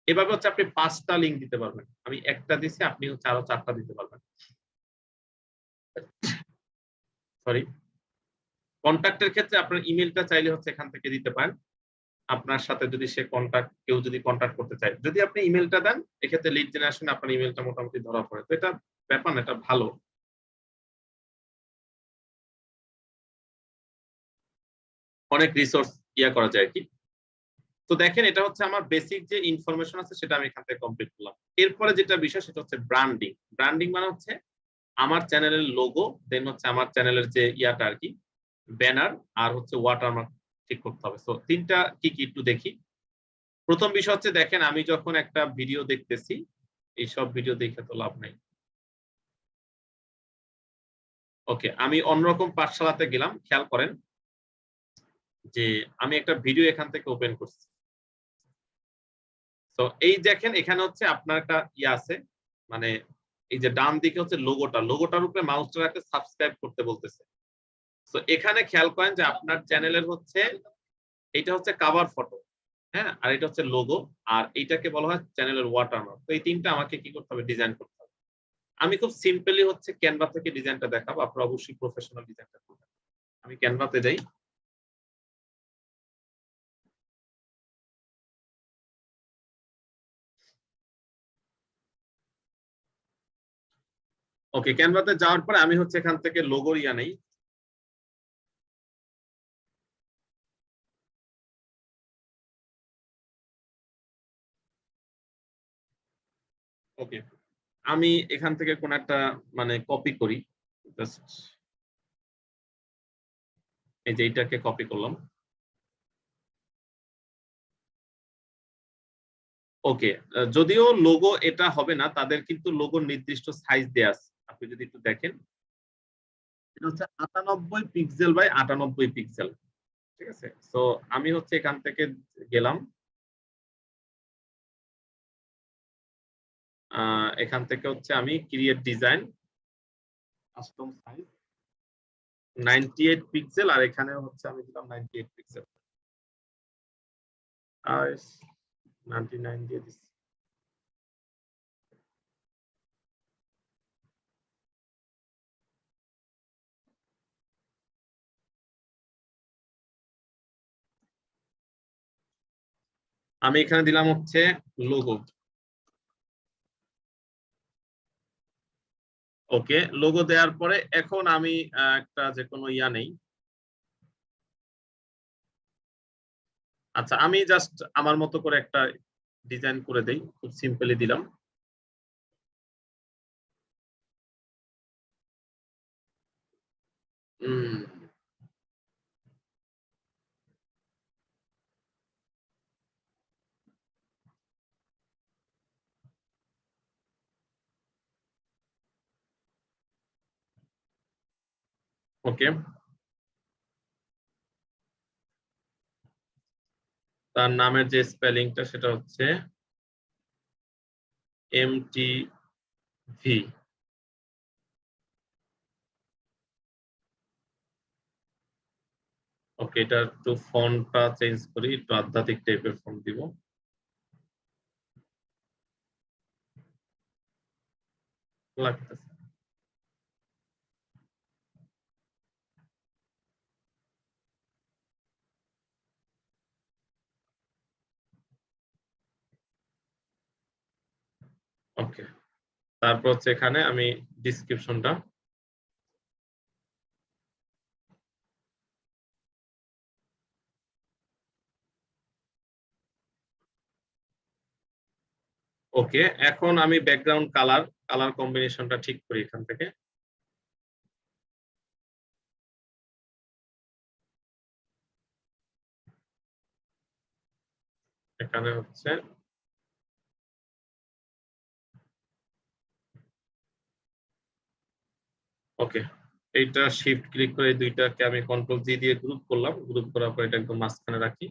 Speaker 1: এভাবে হচ্ছে আপনি 5টা লিংক দিতে পারবেন, আমি একটা দিছি, আপনি হচ্ছে আরো 4টা দিতে পারবেন। সরি, কন্ট্যাক্টের ক্ষেত্রে আপনার ইমেলটা চাইলে হচ্ছে এখান থেকে দিতে পারেন, আপনার সাথে যদি সে কেউ যদি কন্ট্যাক্ট করতে চায়, যদি আপনি ইমেলটা দেন এক্ষেত্রে লিড জেনারেশনে আপনার ইমেলটা মোটামুটি ধরা পড়ে, তো এটা ব্যাপার না, এটা ভালো। অনেক রিসোর্স ইয়া করা যায় আর কি। তো দেখেন এটা হচ্ছে আমার বেসিক যে ইনফরমেশন আছে সেটা আমি এখান থেকে কমপ্লিট করলাম। এরপরে যেটা বিষয় সেটা হচ্ছে ব্র্যান্ডিং। ব্র্যান্ডিং মানে হচ্ছে আমার চ্যানেলের লোগো, দেন হচ্ছে আমার চ্যানেলের যে ইয়াটা আর কি, ব্যানার, আর হচ্ছে ওয়াটারমার্ক ঠিক করতে হবে। তো তিনটা কি কি একটু দেখি। প্রথম বিষয় হচ্ছে দেখেন আমি যখন একটা ভিডিও দেখতেছি, এইসব ভিডিও দেখে তো লাভ নাই। ওকে, আমি অন্যরকম পাঠশালাতে গেলাম, খেয়াল করেন যে আমি একটা ভিডিও এখান থেকে ওপেন করছি। তো এই দেখেন এখানে হচ্ছে আপনার একটা ইয়ে আছে, মানে এই যে ডান দিকে হচ্ছে লোগোটার উপরে মাউসটা রাখতে সাবস্ক্রাইব করতে বলতেছে। তো এখানে খেয়াল করেন যে আপনার চ্যানেলের হচ্ছে এটা হচ্ছে কভার ফটো, হ্যাঁ, আর এটা হচ্ছে লোগো, আর এইটাকে বলা হয় চ্যানেলের ওয়াটারমার্ক। তো এই তিনটা আমাকে কি করতে হবে, ডিজাইন করতে হবে। আমি খুব সিম্পলি হচ্ছে ক্যানভা থেকে ডিজাইনটা দেখাবো, আপনারা অবশ্যই প্রফেশনাল ডিজাইনটা করবেন। আমি ক্যানভাতে যাই। ওকে, ক্যানভাতে যাওয়ার পরে আমি হচ্ছে এখান থেকে লোগোর ইয়া নেই। ওকে, আমি এখান থেকে কোন একটা মানে কপি করি, জাস্ট এই যে এইটাকে কপি করলাম। ওকে, যদিও লোগো এটা হবে না, তাদের কিন্তু লোগোর নির্দিষ্ট সাইজ দেয়া আছে, আপনি যদি একটু দেখেন এটা হচ্ছে 98 পিক্সেল বাই 98 পিক্সেল, ঠিক আছে। তো আমি হচ্ছে এখান থেকে গেলাম, এখান থেকে হচ্ছে আমি create design, custom size 98 pixel, আর এখানে হচ্ছে আমি দিলাম 98 পিক্সেল, আর 99 দিয়ে দিচ্ছি। আমি এখানে দিলাম হচ্ছে লোগো। ওকে, লোগো দেওয়ার পরে এখন আমি একটা যে কোনো ইয়া নেই। আচ্ছা, আমি জাস্ট আমার মতো করে একটা ডিজাইন করে দেই, খুব সিম্পলি দিলাম। ওকে, তার নামের যে স্পেলিংটা সেটা হচ্ছে MTV। ওকে, এটা একটু ফন্টটা চেঞ্জ করি, একটু আধ্যাত্মিক টাইপের ফন্ট দিব, লাগতেছে। ওকে, তারপর হচ্ছে এখানে আমি ডিসক্রিপশনটা, ওকে, এখন আমি ব্যাকগ্রাউন্ড কালার কালার কম্বিনেশনটা ঠিক করি এখান থেকে। এখানে হচ্ছে ওকে, এইটা শিফট ক্লিক করে এই দুইটাকে আমি কন্ট্রোল জি দিয়ে গ্রুপ করলাম, গ্রুপ করার পর এটা একদম মাঝখানে রাখি।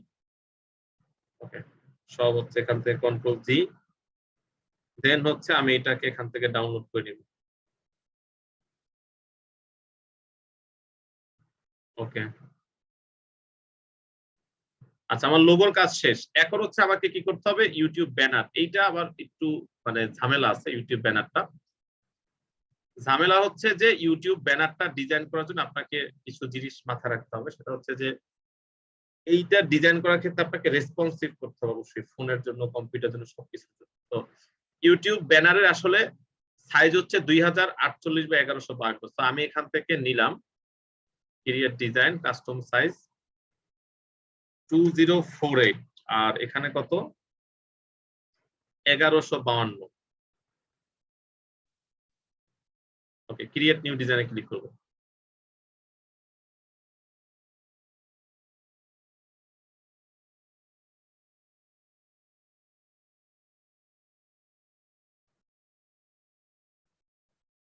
Speaker 1: ওকে, সব হচ্ছে এখান থেকে কন্ট্রোল জি, দেন হচ্ছে আমি এটাকে এখান থেকে ডাউনলোড করে নিব। ওকে, আচ্ছা আমার লোগোর কাজ শেষ। এখন হচ্ছে আমাকে কি করতে হবে, ইউটিউব ব্যানার। এইটা আবার একটু মানে ঝামেলা আছে ইউটিউব ব্যানারটা। ঝামেলা হচ্ছে যে ইউটিউব ব্যানারটা ডিজাইন করার জন্য আপনাকে কিছু জিনিস মাথায় রাখতে হবে। সেটা হচ্ছে যে এইটা ডিজাইন করার ক্ষেত্রে আপনাকে রেসপন্সিভ করতে হবে অবশ্যই, ফোনের জন্য, কম্পিউটার জন্য, সবকিছুর জন্য। তো ইউটিউব ব্যানারের আসলে সাইজ হচ্ছে 2048 বা 1152। তো আমি এখান থেকে নিলাম ক্রিয়েট ডিজাইন কাস্টম সাইজ 2048, আর এখানে কত 1152। ওকে, ক্রিয়েট নিউ ডিজাইনে ক্লিক করবো।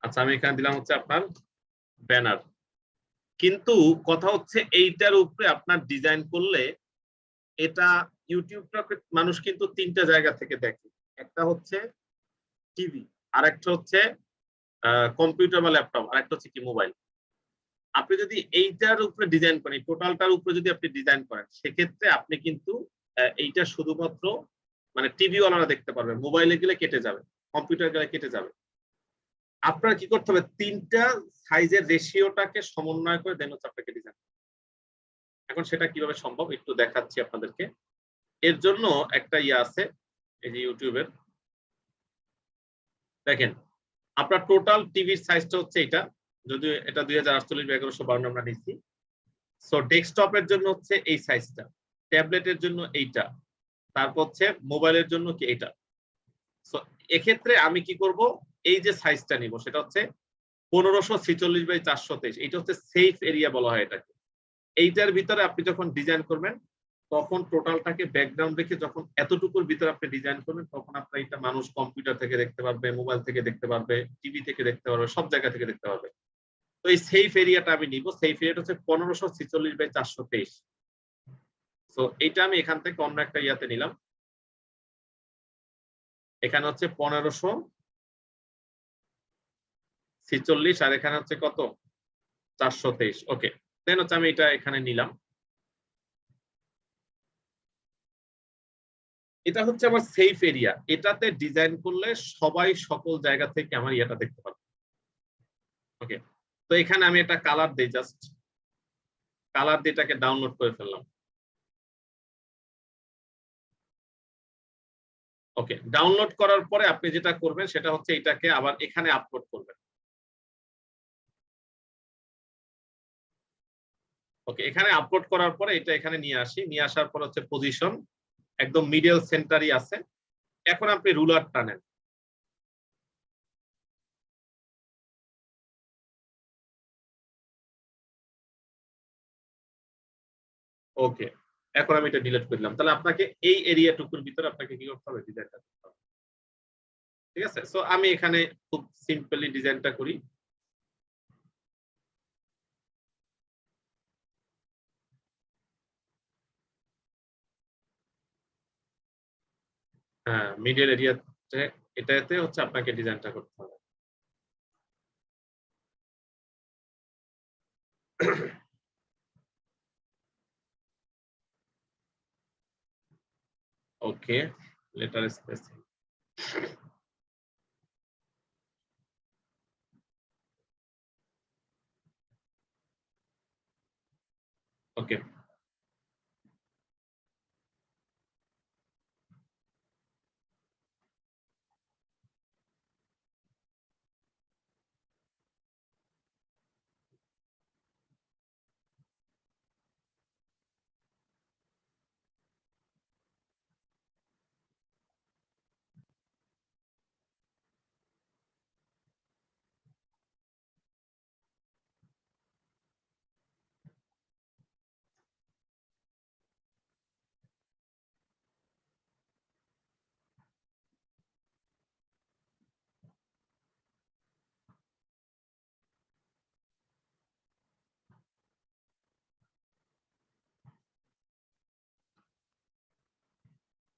Speaker 1: আচ্ছা আমি এখানে দিলাম হচ্ছে আপনার ব্যানার। কিন্তু কথা হচ্ছে এইটার উপরে আপনার ডিজাইন করলে এটা ইউটিউবটা মানুষ কিন্তু তিনটা জায়গা থেকে দেখে। একটা হচ্ছে টিভি, আর একটা হচ্ছে কম্পিউটার বা ল্যাপটপ, আর একটা হচ্ছে কি মোবাইল। আপনি যদি এইটার উপরে ডিজাইন করেন, টোটালটার উপরে যদি আপনি ডিজাইন করেন, সেক্ষেত্রে আপনি কিন্তু এইটা শুধুমাত্র মানে টিভি ওয়ালারা দেখতে পারবে, মোবাইলে গেলে কেটে যাবে, কম্পিউটার গেলে কেটে যাবে। আপনার কি করতে হবে, তিনটা সাইজের রেশিওটাকে সমন্বয় করে দেন হচ্ছে আপনাকে ডিজাইন। এখন সেটা কিভাবে সম্ভব একটু দেখাচ্ছি আপনাদেরকে। এর জন্য একটা ইয়ে আছে, এই যে ইউটিউবের, দেখেন আপনার টোটাল টিভির সাইজটা হচ্ছে এটা, যদিও এটা 2048 বা 1152 আমরা নিচ্ছি। সো ডেস্কটপের জন্য হচ্ছে এই সাইজটা, ট্যাবলেটের জন্য এইটা, তারপর হচ্ছে মোবাইলের জন্য কি এটা। সো এক্ষেত্রে আমি কি করব, এই যে সাইজটা নিব সেটা হচ্ছে 1546 বাই 423। এটা হচ্ছে সেফ এরিয়া বলা হয় এটাকে। এইটার ভিতরে আপনি যখন ডিজাইন করবেন তখন টোটালটাকে ব্যাকগ্রাউন্ড রেখে যখন এতটুকুর ভিতরে আপনি ডিজাইন করবেন, তখন আপনার এটা মানুষ কম্পিউটার থেকে দেখতে পারবে, মোবাইল থেকে দেখতে পারবে, টিভি থেকে দেখতে পারবে, সব জায়গা থেকে দেখতে পারবে। তো এই সেফ এরিয়াটা আমি নিব, সেফ এরিয়াটা হচ্ছে 1546 বাই 423। তো এইটা আমি এখান থেকে অন্য একটা ইয়াতে নিলাম, এখানে হচ্ছে 1546, আর এখানে হচ্ছে কত 423। ওকে, দেন হচ্ছে আমি এটা এখানে নিলাম। এটা হচ্ছে আমার সেফ এরিয়া, এটাতে ডিজাইন করলে সবাই সকল জায়গা থেকে আমার ইয়েটা দেখতে পাবে। ওকে, তো এখানে আমি একটা কালার দিই, জাস্ট কালার দিয়ে এটাকে ডাউনলোড করে ফেললাম। ওকে, ডাউনলোড করার পরে আপনি যেটা করবেন সেটা হচ্ছে এটাকে আবার এখানে আপলোড করবেন। ওকে, এখানে আপলোড করার পরে এটা এখানে নিয়ে আসি, নিয়ে আসার পর হচ্ছে পজিশন একদম মিডল সেন্টারই আছে। এখন আপনি রুলার টানেন। ওকে, এখন আমি এটা ডিলিট করে দিলাম। তাহলে আপনাকে এই এরিয়াটুকুর ভিতরে আপনাকে কি করতে হবে, ডিজাইনটা করতে হবে। ঠিক আছে, সো আমি এখানে খুব সিম্পলি ডিজাইনটা করি। হ্যাঁ, মিডল এরিয়াতে এটাতে হচ্ছে আপনাকে ডিজাইনটা করতে হবে। ওকে, লেটার স্পেসিং। ওকে,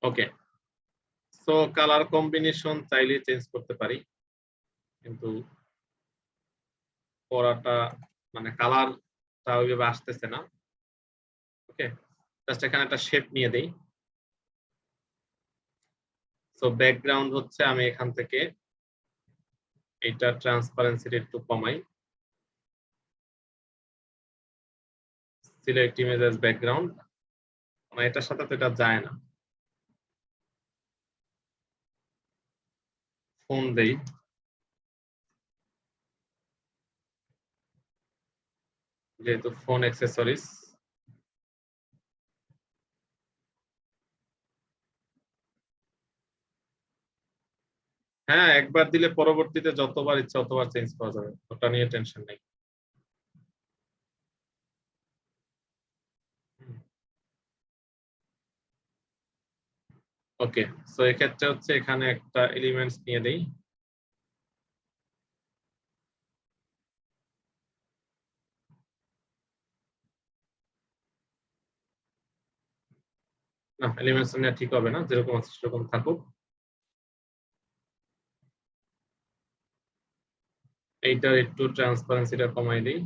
Speaker 1: ওকে, সো কালার কম্বিনেশন চাইলে চেঞ্জ করতে পারি, কিন্তু পড়াটা মানে কালারটা ওইভাবে আসতেছে না। ওকে, জাস্ট এখানে একটা শেপ নিয়ে দেই। সো ব্যাকগ্রাউন্ড হচ্ছে আমি এখান থেকে এটা ট্রান্সপারেন্সিটা একটু কমাই, সিলেক্ট ইমেজ অ্যাজ ব্যাকগ্রাউন্ড, মানে এটার সাথে তো এটা যায় না। ফোন দেই, যেহেতু ফোন অ্যাক্সেসরিজ। হ্যাঁ, একবার দিলে পরবর্তীতে যতবার ইচ্ছা ততবার চেঞ্জ করা যাবে, ওটা নিয়ে টেনশন নেই। ওকে, সো এক্ষেত্রে হচ্ছে এখানে একটা এলিমেন্টস নিয়ে দেই। না, এলিমেন্টস নিয়ে ঠিক হবে না, যেরকম আছে সেরকম থাকুক। এইটার একটু ট্রান্সপারেন্সিটা কমাই দিই।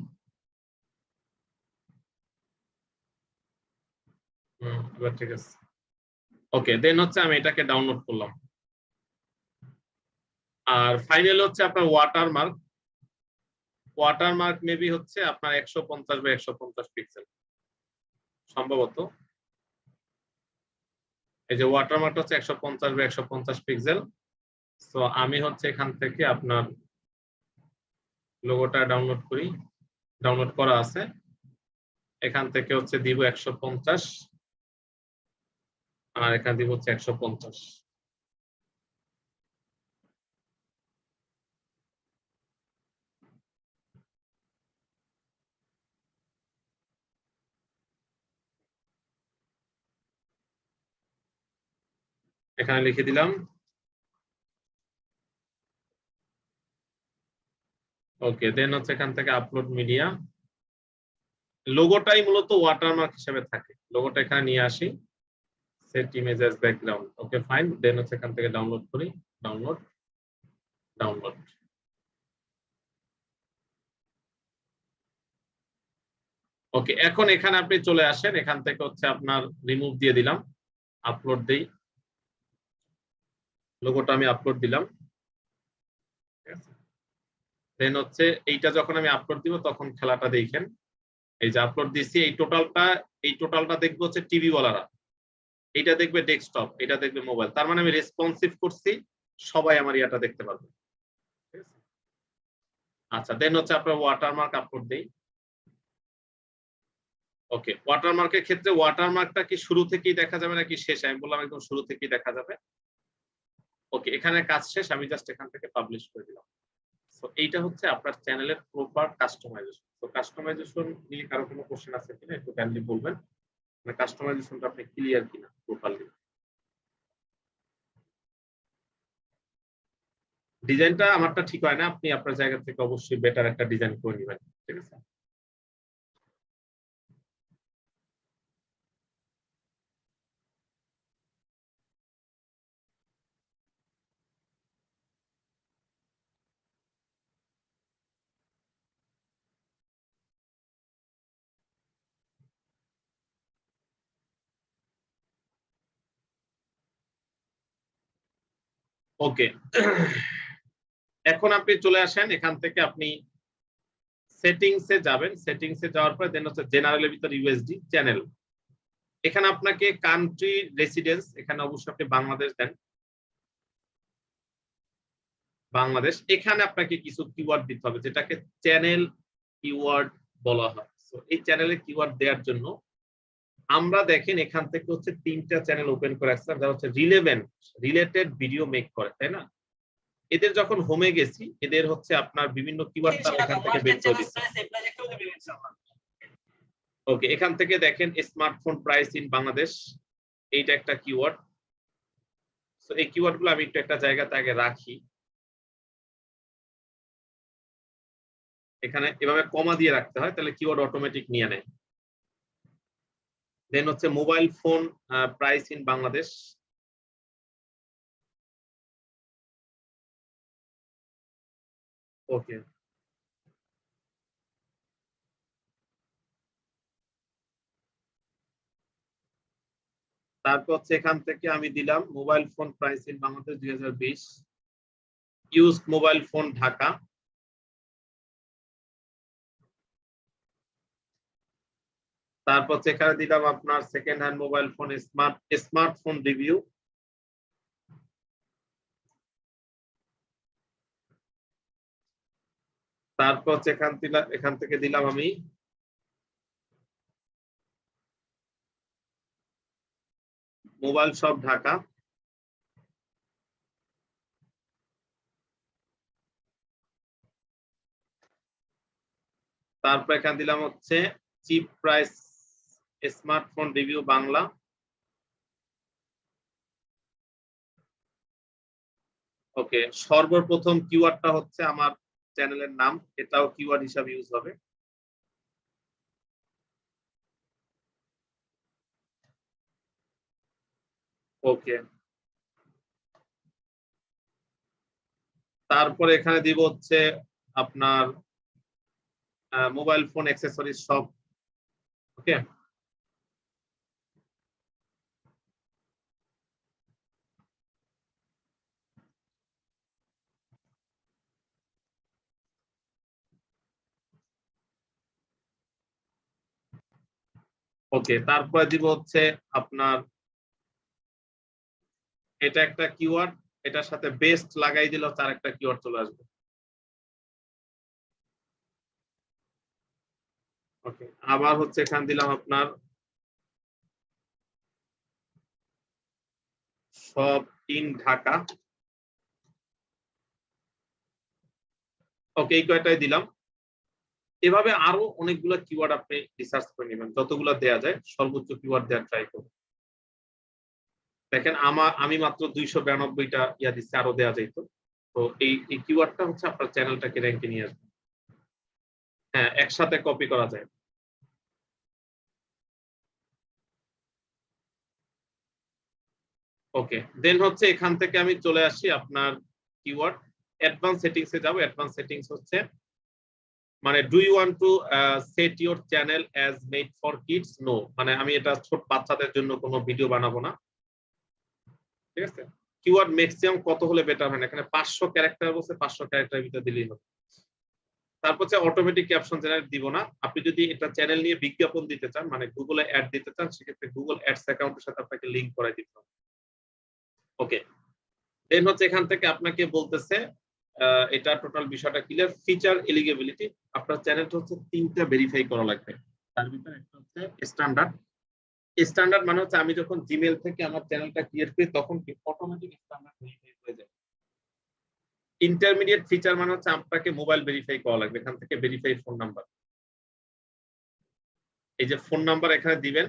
Speaker 1: এবার ঠিক আছে। ওকে, দেন হচ্ছে আমি এটাকে ডাউনলোড করলাম। আর ফাইনাল হচ্ছে আপনার ওয়াটারমার্ক। ওয়াটারমার্ক মেবি হচ্ছে আপনার 150 বা 150 পিক্সেল সম্ভবত। এই যে ওয়াটারমার্কটা হচ্ছে 150 বা 150 পিক্সেল। তো আমি হচ্ছে এখান থেকে আপনার লোগোটা ডাউনলোড করি, ডাউনলোড করা আছে। এখান থেকে হচ্ছে দিব 150, আর এখানে দিব হচ্ছে 150। এখানে লিখে দিলাম। ওকে, দেন হচ্ছে এখান থেকে আপলোড মিডিয়া। লোগোটাই মূলত ওয়াটারমার্ক হিসেবে থাকে, লোগোটা এখানে নিয়ে আসি, set image as background. Okay fine, then হচ্ছে এখান থেকে ডাউনলোড করি, ডাউনলোড, ডাউনলোড। ওকে, এখন এখানে আপনি চলে আসেন, এখান থেকে হচ্ছে আপনার রিমুভ দিয়ে দিলাম, আপলোড দেই, লোগোটা আমি আপলোড দিলাম। দেন হচ্ছে এইটা যখন আমি আপলোড দিব তখন খেলাটা দেখেন। এই যে আপলোড দিছি, এই টোটালটা দেখবে হচ্ছে টিভি ওয়ালারা, এইটা দেখবে ডেস্কটপ, এটা দেখবে মোবাইল। তার মানে আমি রেসপন্সিভ করছি, সবাই আমার ইয়াটা দেখতে পারবে। আচ্ছা, দেন হচ্ছে আপনার ওয়াটারমার্ক আপলোড দেই। ওকে, ওয়াটারমার্কের ক্ষেত্রে ওয়াটারমার্কটা কি শুরু থেকেই দেখা যাবে নাকি শেষে? আমি বললাম একদম শুরু থেকেই দেখা যাবে। ওকে, এখানে কাজ শেষ, আমি জাস্ট এখান থেকে পাবলিশ করে দিলাম। সো এইটা হচ্ছে আপনার চ্যানেলের প্রপার কাস্টমাইজেশন। তো কাস্টমাইজেশন নিয়ে কারো কোনো কোশ্চেন আছে কিনা একটু কাইন্ডলি বলবেন, মানে কাস্টমাইজেশনটা আপনি ক্লিয়ার কিনা প্রপারলি। ডিজাইনটা আমারটা ঠিক হয় না, আপনি আপনার জায়গা থেকে অবশ্যই বেটার একটা ডিজাইন করে নেবেন, ঠিক আছে? ওকে, এখন আপনি চলে আসেন, এখান থেকে আপনি সেটিংসে যাবেন, সেটিংসে যাওয়ার পরে দেন হচ্ছে জেনারেলের ভিতর ইউএসডি চ্যানেল। এখানে আপনাকে কান্ট্রি রেসিডেন্স, এখানে অবশ্যই আপনি বাংলাদেশ দেন, বাংলাদেশ। এখানে আপনাকে কিছু কিওয়ার্ড দিতে হবে যেটাকে চ্যানেল কিওয়ার্ড বলা হয়। তো এই চ্যানেলে কিওয়ার্ড দেওয়ার জন্য আমরা দেখেন এখান থেকে হচ্ছে 3টা চ্যানেল ওপেন করে রাখছিলাম, যারা হচ্ছে রিলেটেড ভিডিও মেক করে, তাই না? এদের যখন হোমে গেছি, এদের হচ্ছে আপনার বিভিন্ন কিওয়ার্ড তারা এখান থেকে বের করে দিচ্ছে। ওকে, এখান থেকে দেখেন স্মার্টফোন প্রাইস ইন বাংলাদেশ, এইটা একটা কিওয়ার্ড। সো এই কিওয়ার্ড গুলো আমি একটু একটা জায়গাতে আগে রাখি, এখানে এভাবে কমা দিয়ে রাখতে হয়, তাহলে কিওয়ার্ড অটোমেটিক নিয়ে নেয়। দেন হচ্ছে mobile phone price in Bangladesh, okay, তারপর হচ্ছে এখান থেকে আমি দিলাম mobile phone price in Bangladesh 2020, use mobile phone Dhaka. তারপর এখানে দিলাম আপনার second hand mobile phone smartphone review. তারপর এখান থেকে দিলাম আমি মোবাইল শপ ঢাকা। তারপর এখানে দিলাম হচ্ছে cheap price smartphone review Bangla. Okay, সর্বপ্রথম কিওয়ার্ডটা হচ্ছে আমার চ্যানেলের নাম, এটাও কিওয়ার্ড হিসাবে ইউজ হবে। ওকে, তারপরে এখানে দিব হচ্ছে আপনার মোবাইল ফোন অ্যাক্সেসরিজ শপ। ওকে, ওকে, তারপরে দিব হচ্ছে আপনার এটা একটা কিওয়ার্ড, এটার সাথে বেস্ট লাগাই দিলে হচ্ছে আরেকটা কিওয়ার্ড চলে আসবে। ওকে, আবার হচ্ছে এখানে দিলাম আপনার শপ ইন ঢাকা। ওকে, এই কয়টাই দিলাম। এভাবে আরো অনেকগুলো কিওয়ার্ড আপনি রিসার্চ করে নেবেন, যতগুলো দেয়া যায় সর্বোচ্চ কিওয়ার্ড দেওয়ার ট্রাই করুন। দেখেন আমি মাত্র 292টা ইয়া দিচ্ছি, আরো দেওয়া যাইতো। তো এই কিওয়ার্ডটা হচ্ছে আপনার চ্যানেলটাকে র্যাঙ্কে নিয়ে আসবে। হ্যাঁ, একসাথে কপি করা যায়। ওকে, দেন হচ্ছে এখান থেকে আমি চলে আসি আপনার কিওয়ার্ড অ্যাডভান্স সেটিংসে যাব। অ্যাডভান্স সেটিংস হচ্ছে মানে do you want to set your channel as made for kids? No, মানে আমি এটা ছোট বাচ্চাদের জন্য কোনো ভিডিও বানাবো না। ঠিক আছে, কিওয়ার্ড ম্যাক্সিমাম কত হলে বেটার হয় না, এখানে 500 ক্যারেক্টার বলছে, 500 ক্যারেক্টারের ভিতরে দিলেই হবে। তারপর হচ্ছে অটোমেটিক ক্যাপশন জেনারেট দিব না। আপনি যদি এটা চ্যানেল নিয়ে বিজ্ঞাপন দিতে চান, মানে গুগলে অ্যাড দিতে চান, সেক্ষেত্রে গুগল অ্যাডস অ্যাকাউন্টের সাথে আপনাকে লিংক করাই দিতে হবে। ওকে, দেন হচ্ছে এখান থেকে আপনাকে বলতেছে এটা টোটাল বিষয়টা ক্লিয়ার। ফিচার এলিজিবিলিটি, আপনার চ্যানেলটা হচ্ছে 3টা ভেরিফাই করা লাগবে। তার ভিতরে একটা হচ্ছে স্ট্যান্ডার্ড। স্ট্যান্ডার্ড মানে হচ্ছে আমি যখন জিমেইল থেকে আমার চ্যানেলটা ক্রিয়েট করি তখন কি অটোমেটিক স্ট্যান্ডার্ড ভেরিফাই হয়ে যায়। ইন্টারমিডিয়েট ফিচার মানে হচ্ছে আপনাকে মোবাইল ভেরিফাই করা লাগবে, এখান থেকে ভেরিফাই ফোন নাম্বার। এই যে ফোন নাম্বার এখানে দিবেন,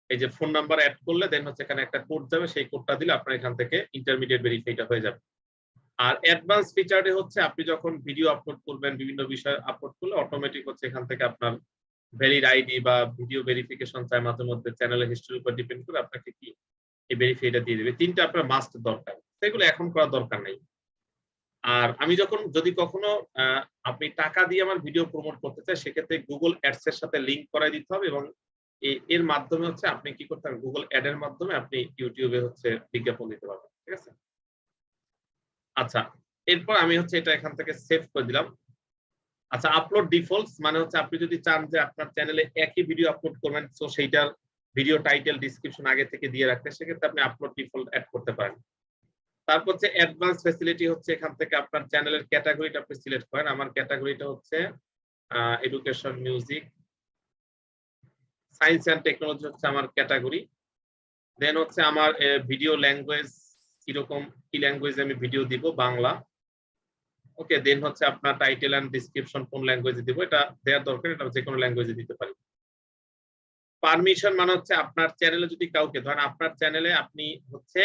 Speaker 1: এই যে ফোন নাম্বার অ্যাড করলে দেন হচ্ছে এখানে একটা কোড যাবে, সেই কোডটা দিলে আপনার এখান থেকে ইন্টারমিডিয়েট ভেরিফাইটা হয়ে যাবে। আর অ্যাডভান্স ফিচারে হচ্ছে আপনি যখন ভিডিও আপলোড করবেন, বিভিন্ন বিষয় আপলোড করলে অটোমেটিক হচ্ছে এখান থেকে আপনার ভ্যালিড আইডি বা ভিডিও ভেরিফিকেশন চাই মাঝে মধ্যে, চ্যানেলের হিস্ট্রির উপর ডিপেন্ড করে আপনাকে কি এই ভেরিফাইটা দিয়ে দেবে। 3টা আপনার মাস্ট দরকার, সেগুলো এখন করার দরকার নেই। আর আমি যদি কখনো আপনি টাকা দিয়ে আমার ভিডিও প্রমোট করতে চাই, সেক্ষেত্রে গুগল অ্যাডস এর সাথে লিংক করাই দিতে হবে, এবং এর মাধ্যমে হচ্ছে আপনি কি করতে পারেন, গুগল অ্যাড এর মাধ্যমে আপনি ইউটিউবে হচ্ছে বিজ্ঞাপন দিতে পারবেন। ঠিক আছে, আচ্ছা, এরপর আমি হচ্ছে এটা এখান থেকে সেভ করে দিলাম। আচ্ছা, আপলোড ডিফল্টস মানে হচ্ছে আপনি যদি চান যে আপনার চ্যানেলে একই ভিডিও আপলোড করবেন, তো সেইটার ভিডিও টাইটেল ডিসক্রিপশন আগে থেকে দিয়ে রাখতে, সেক্ষেত্রে আপনি আপলোড ডিফল্ট অ্যাড করতে পারেন। তারপর হচ্ছে অ্যাডভান্স ফ্যাসিলিটি হচ্ছে এখান থেকে আপনার চ্যানেলের ক্যাটাগরিটা আপনি সিলেক্ট করেন। আমার ক্যাটাগরিটা হচ্ছে education, music, science and technology হচ্ছে আমার ক্যাটাগরি। দেন হচ্ছে আমার ভিডিও ল্যাঙ্গুয়েজ কিরকম, কি ল্যাঙ্গুয়েজে আমি ভিডিও দিব, বাংলা। ওকে, দেন হচ্ছে আপনার টাইটেল এন্ড ডেসক্রিপশন কোন ল্যাঙ্গুয়েজে দিব, এটা দেওয়ার দরকার, এটা যে কোনো ল্যাঙ্গুয়েজে দিতে পারি। পারমিশন মানে হচ্ছে আপনার চ্যানেলে যদি কাউকে, ধরেন আপনার চ্যানেলে আপনি হচ্ছে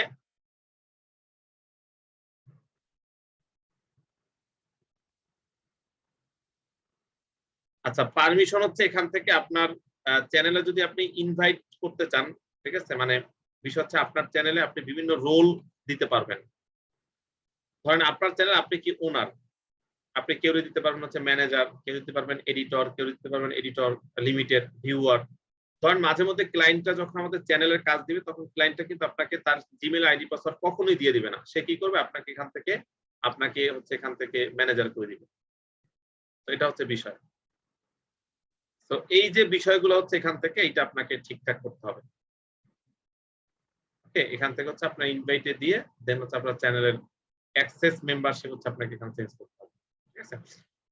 Speaker 1: আচ্ছা, পারমিশন হচ্ছে এখান থেকে আপনার চ্যানেলে যদি আপনি ইনভাইট করতে চান, ঠিক আছে, মানে বিষয় হচ্ছে আপনার চ্যানেলে আপনি বিভিন্ন রোল দিতে পারবেন। ধরেন আপনার চ্যানেল, আপনি কি ওনার, আপনি কেউ দিতে পারবেন হচ্ছে ম্যানেজার, কেউ দিতে পারবেন এডিটর, কেউ দিতে পারবেন এডিটর লিমিটেড, ভিউয়ার। ধরেন মাঝে মধ্যে ক্লায়েন্টটা যখন আমাদের চ্যানেলের কাজ দিবে, তখন ক্লায়েন্টটা কিন্তু আপনাকে তার জিমেল আইডি পাসওয়ার্ড কখনোই দিয়ে দিবে না। সে কি করবে, আপনাকে এখান থেকে ম্যানেজার করে দিবে। তো এটা হচ্ছে বিষয়। তো এই যে বিষয়গুলো হচ্ছে এখান থেকে এইটা আপনাকে ঠিকঠাক করতে হবে। ওকে, এখান থেকে হচ্ছে আপনার ইনভাইটে দিয়ে দেন হচ্ছে আপনার চ্যানেলের অ্যাক্সেস মেম্বারশিপ হচ্ছে আপনাকে এখানে চেঞ্জ করতে হবে। ঠিক আছে,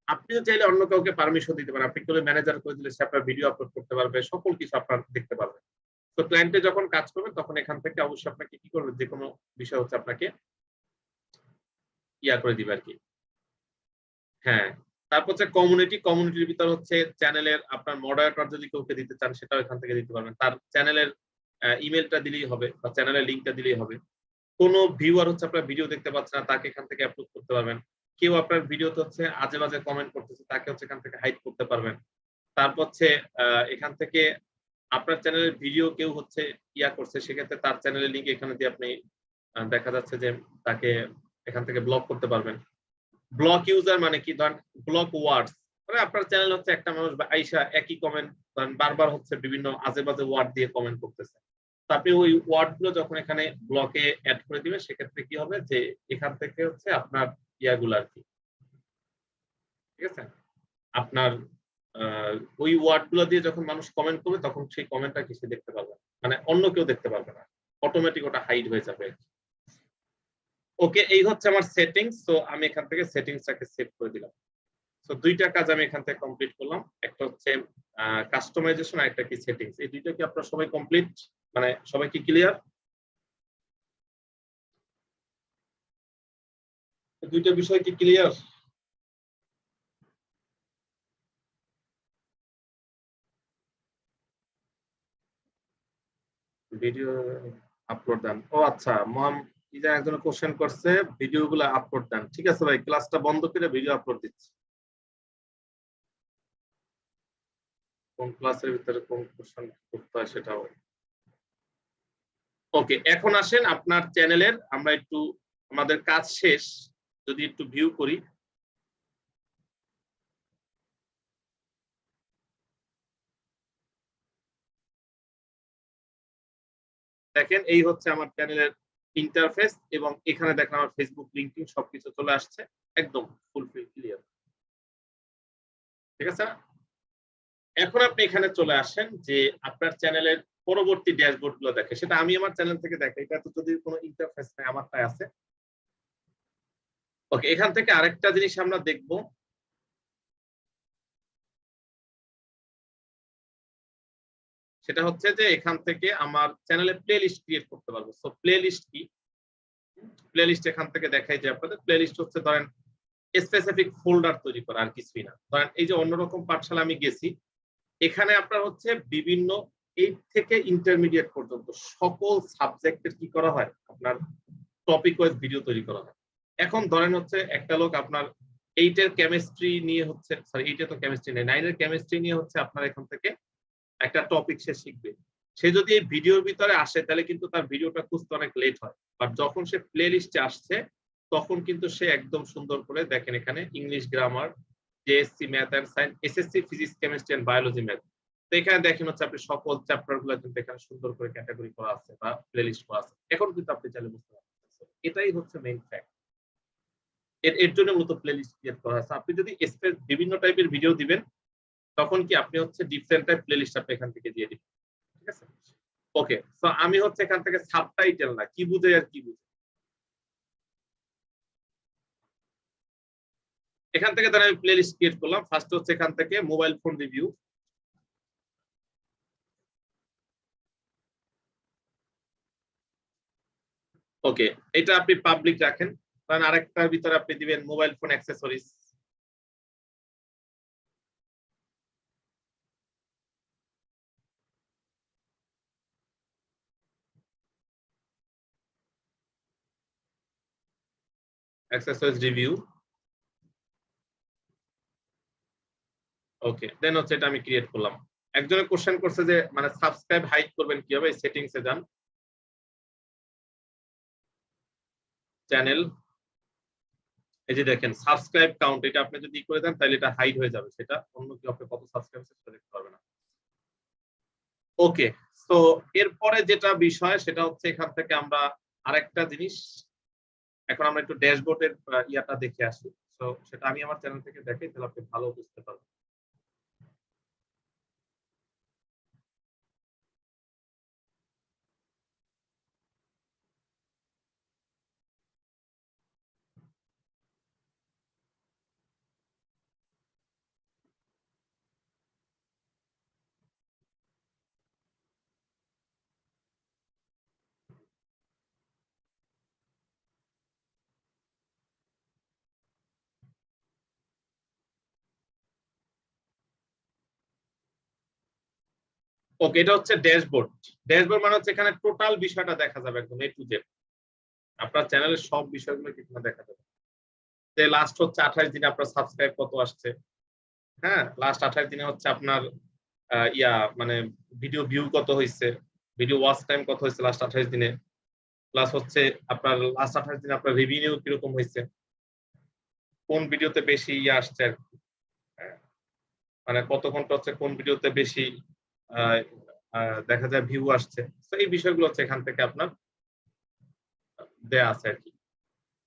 Speaker 1: আপনিও চাইলে অন্য কাউকে পারমিশন দিতে পারেন। আপনি কেউ ম্যানেজার করে দিলে সে আপনার ভিডিও আপলোড করতে পারবে, সকল কিছু আপনার দেখতে পারবে। তো ক্লায়েন্টে যখন কাজ করবে তখন এখান থেকে অবশ্যই আপনাকে কি করবে, যে কোনো বিষয় হচ্ছে আপনাকে ইয়া করে দিবে আর কি। হ্যাঁ, তারপর হচ্ছে কমিউনিটির ভিতর হচ্ছে চ্যানেলের আপনার মডারেটর যদি কাউকে দিতে চান, সেটাও এখান থেকে দিতে পারবেন। তার চ্যানেলের ইমেলটা দিলেই হবে বা চ্যানেলের লিঙ্কটা দিলেই হবে। কোনো ভিউয়ার হচ্ছে আপনার ভিডিও দেখতে পাচ্ছে না, তাকে এখান থেকে আপলোড করতে পারবেন। কেউ আপনার ভিডিওতে হচ্ছে আজে বাজে কমেন্ট করতেছে, তাকে হচ্ছে এখান থেকে হাইড করতে পারবেন। তারপর হচ্ছে এখান থেকে আপনার চ্যানেলের ভিডিও কেউ হচ্ছে ইয়া করছে, সেক্ষেত্রে তার চ্যানেলের লিঙ্ক এখানে দিয়ে আপনি দেখা যাচ্ছে যে তাকে এখান থেকে ব্লক করতে পারবেন। ব্লক ইউজার মানে কি, ধরেন ব্লক ওয়ার্ডস, মানে আপনার চ্যানেল হচ্ছে একটা মানুষ আইসা একই কমেন্ট ধরেন বারবার হচ্ছে বিভিন্ন আজে বাজে ওয়ার্ড দিয়ে কমেন্ট করতেছে, তো আপনি ওই ওয়ার্ড গুলো যখন এখানে ব্লকে অ্যাড করে দিবেন, সেক্ষেত্রে কি হবে যে এখান থেকে হচ্ছে আপনার ইয়াগুলো আর কি, ঠিক আছে, আপনার ওই ওয়ার্ড গুলো দিয়ে যখন মানুষ কমেন্ট করবে, তখন সেই কমেন্টটা কিছু দেখতে পারবে, মানে অন্য কেউ দেখতে পারবে না, অটোমেটিক ওটা হাইড হয়ে যাবে। ওকে, এই হচ্ছে আমার সেটিংস। তো আমি এখান থেকে সেটিংসটাকে সেভ করে দিলাম। তো দুইটা কাজ আমি এখান থেকে কমপ্লিট করলাম, একটা হচ্ছে কাস্টমাইজেশন আর একটা কি সেটিংস। এই দুইটা কি আপনারা সবাই কমপ্লিট, মানে সবাই কি ক্লিয়ার? দুইটা বিষয় কি ক্লিয়ার? ভিডিও আপলোড দেন, ও আচ্ছা, একজন কোশ্চেন করছে ভিডিও গুলো আপলোড দেন। ঠিক আছে ভাই, ক্লাসটা বন্ধ করে ভিডিও আপলোড দিচ্ছি। কোন ক্লাসের ভিতরে কোন কোশ্চেন করতে হয় সেটাও। ওকে, এখন আসেন আপনার চ্যানেলের, আমরা একটু আমাদের কাজ শেষ, যদি একটু ভিউ করি। দেখেন, এই হচ্ছে আমার চ্যানেলের ইন্টারফেস, এবং এখানে দেখেন আমার ফেসবুক লিংকিং সবকিছু চলে আসছে, একদম ফুলফিল ক্লিয়ার। ঠিক আছে, এখন আপনি এখানে চলে আসেন যে আপনার চ্যানেলের পরবর্তী ড্যাশবোর্ড গুলো দেখে, সেটা আমি আমার চ্যানেল থেকে দেখে, এটা তো যদি কোনো ইন্টারফেস নাই, আমারটাই আছে। ওকে, এখান থেকে আরেকটা জিনিস আমরা দেখব, সেটা হচ্ছে যে এখান থেকে আমার চ্যানেলে প্লেলিস্ট ক্রিয়েট করতে পারবো। সো প্লেলিস্ট কি, প্লেলিস্ট এখান থেকে দেখাই যে আপনাদের প্লেলিস্ট হচ্ছে ধরেন স্পেসিফিক ফোল্ডার তৈরি করা, আর কিছুই না। ধরেন এই যে অন্যরকম পাঠশালা আমি গেছি, এখানে আপনার হচ্ছে বিভিন্ন 8 থেকে ইন্টারমিডিয়েট পর্যন্ত সকল সাবজেক্টের কি করা হয়, আপনার টপিক ওয়াইজ ভিডিও তৈরি করা হয়। এখন ধরেন হচ্ছে একটা লোক আপনার 8 এর কেমিস্ট্রি নিয়ে হচ্ছে, সরি 8 এ তো কেমিস্ট্রি নেই, 9 এর কেমিস্ট্রি নিয়ে হচ্ছে আপনার এখান থেকে একটা টপিক সে শিখবে। সে যদি এই ভিডিওর ভিতরে আসে, তাহলে কিন্তু তার ভিডিওটা খুঁজতে অনেক লেট হয়। বাট যখন সে প্লে লিস্টে আসছে, তখন কিন্তু সে একদম সুন্দর করে দেখেন এখানে English grammar, JSC math and science, SSC physics chemistry and biology math. তো এখানে দেখেন হচ্ছে আপনি সকল চ্যাপ্টার গুলো কিন্তু এখানে সুন্দর করে ক্যাটাগরি করা আছে বা প্লে লিস্ট করা আছে। এখন কিন্তু আপনি চাইলে বুঝতে পারছেন, এটাই হচ্ছে মেইন ফ্যাক্ট। এর জন্য মূলত প্লে লিস্ট ক্রিয়েট করা আছে। আপনি যদি বিভিন্ন টাইপের ভিডিও দিবেন, তখন কি আপনি হচ্ছে ডিফারেন্ট টাইপ প্লে লিস্ট আপনি এখান থেকে দিয়ে দিবেন। ঠিক আছে, ওকে। সো আমি হচ্ছে এখান থেকে সাবটাইটেল না, কি বুঝে আর কি বুঝে, এখান থেকে তাহলে আমি প্লে লিস্ট ক্রিয়েট করলাম। ফার্স্ট হচ্ছে এখান থেকে মোবাইল ফোন রিভিউ। ওকে, এটা আপনি পাবলিক রাখেন। কারণ আরেকটার ভিতরে আপনি দিবেন mobile phone accessories. Accessories review. Okay, then হচ্ছে এটা আমি ক্রিয়েট করলাম। একজনে কোশ্চেন করছে যে মানে সাবস্ক্রাইব হাইড করবেন কিভাবে, সেটিংস এ যান, চ্যানেল, এই যে দেখেন সাবস্ক্রাইব কাউন্ট, এটা আপনি যদি করে দেন তাহলে এটা হাইড হয়ে যাবে, সেটা অন্য কেউ আপনি কত সাবস্ক্রাইব আছে সেটা দেখতে পারবে না। ওকে, তো এরপরে যেটা বিষয় সেটা হচ্ছে এখান থেকে আমরা আরেকটা জিনিস, এখন আমরা একটু ড্যাশবোর্ডের ইয়াটা দেখে আসি। তো সেটা আমি আমার চ্যানেল থেকে দেখাই, তাহলে আপনি ভালো বুঝতে পারবেন। ওকে, এটা হচ্ছে ড্যাশবোর্ড। ড্যাশবোর্ড মানে হচ্ছে এখানে টোটাল বিষয়টা দেখা যাবে একদম এ টু জেড, আপনার চ্যানেলের সব বিষয়গুলো এখানে দেখা যাবে। যে লাস্ট হচ্ছে 28 দিনে আপনার সাবস্ক্রাইব কত আসছে, হ্যাঁ লাস্ট 28 দিনে হচ্ছে আপনার ইয়া মানে ভিডিও ভিউ কত হয়েছে, ভিডিও ওয়াচ টাইম কত হয়েছে লাস্ট 28 দিনে, প্লাস হচ্ছে আপনার লাস্ট 28 দিনে আপনার রেভিনিউ কিরকম হয়েছে, কোন ভিডিওতে বেশি ইয়ে আসছে আর কি, হ্যাঁ? মানে কত ঘন্টা হচ্ছে কোন ভিডিওতে বেশি দেখা যায় ভিউ আসছে। তো এই বিষয়গুলো হচ্ছে এখান থেকে আপনার দেয়া আছে আর কি।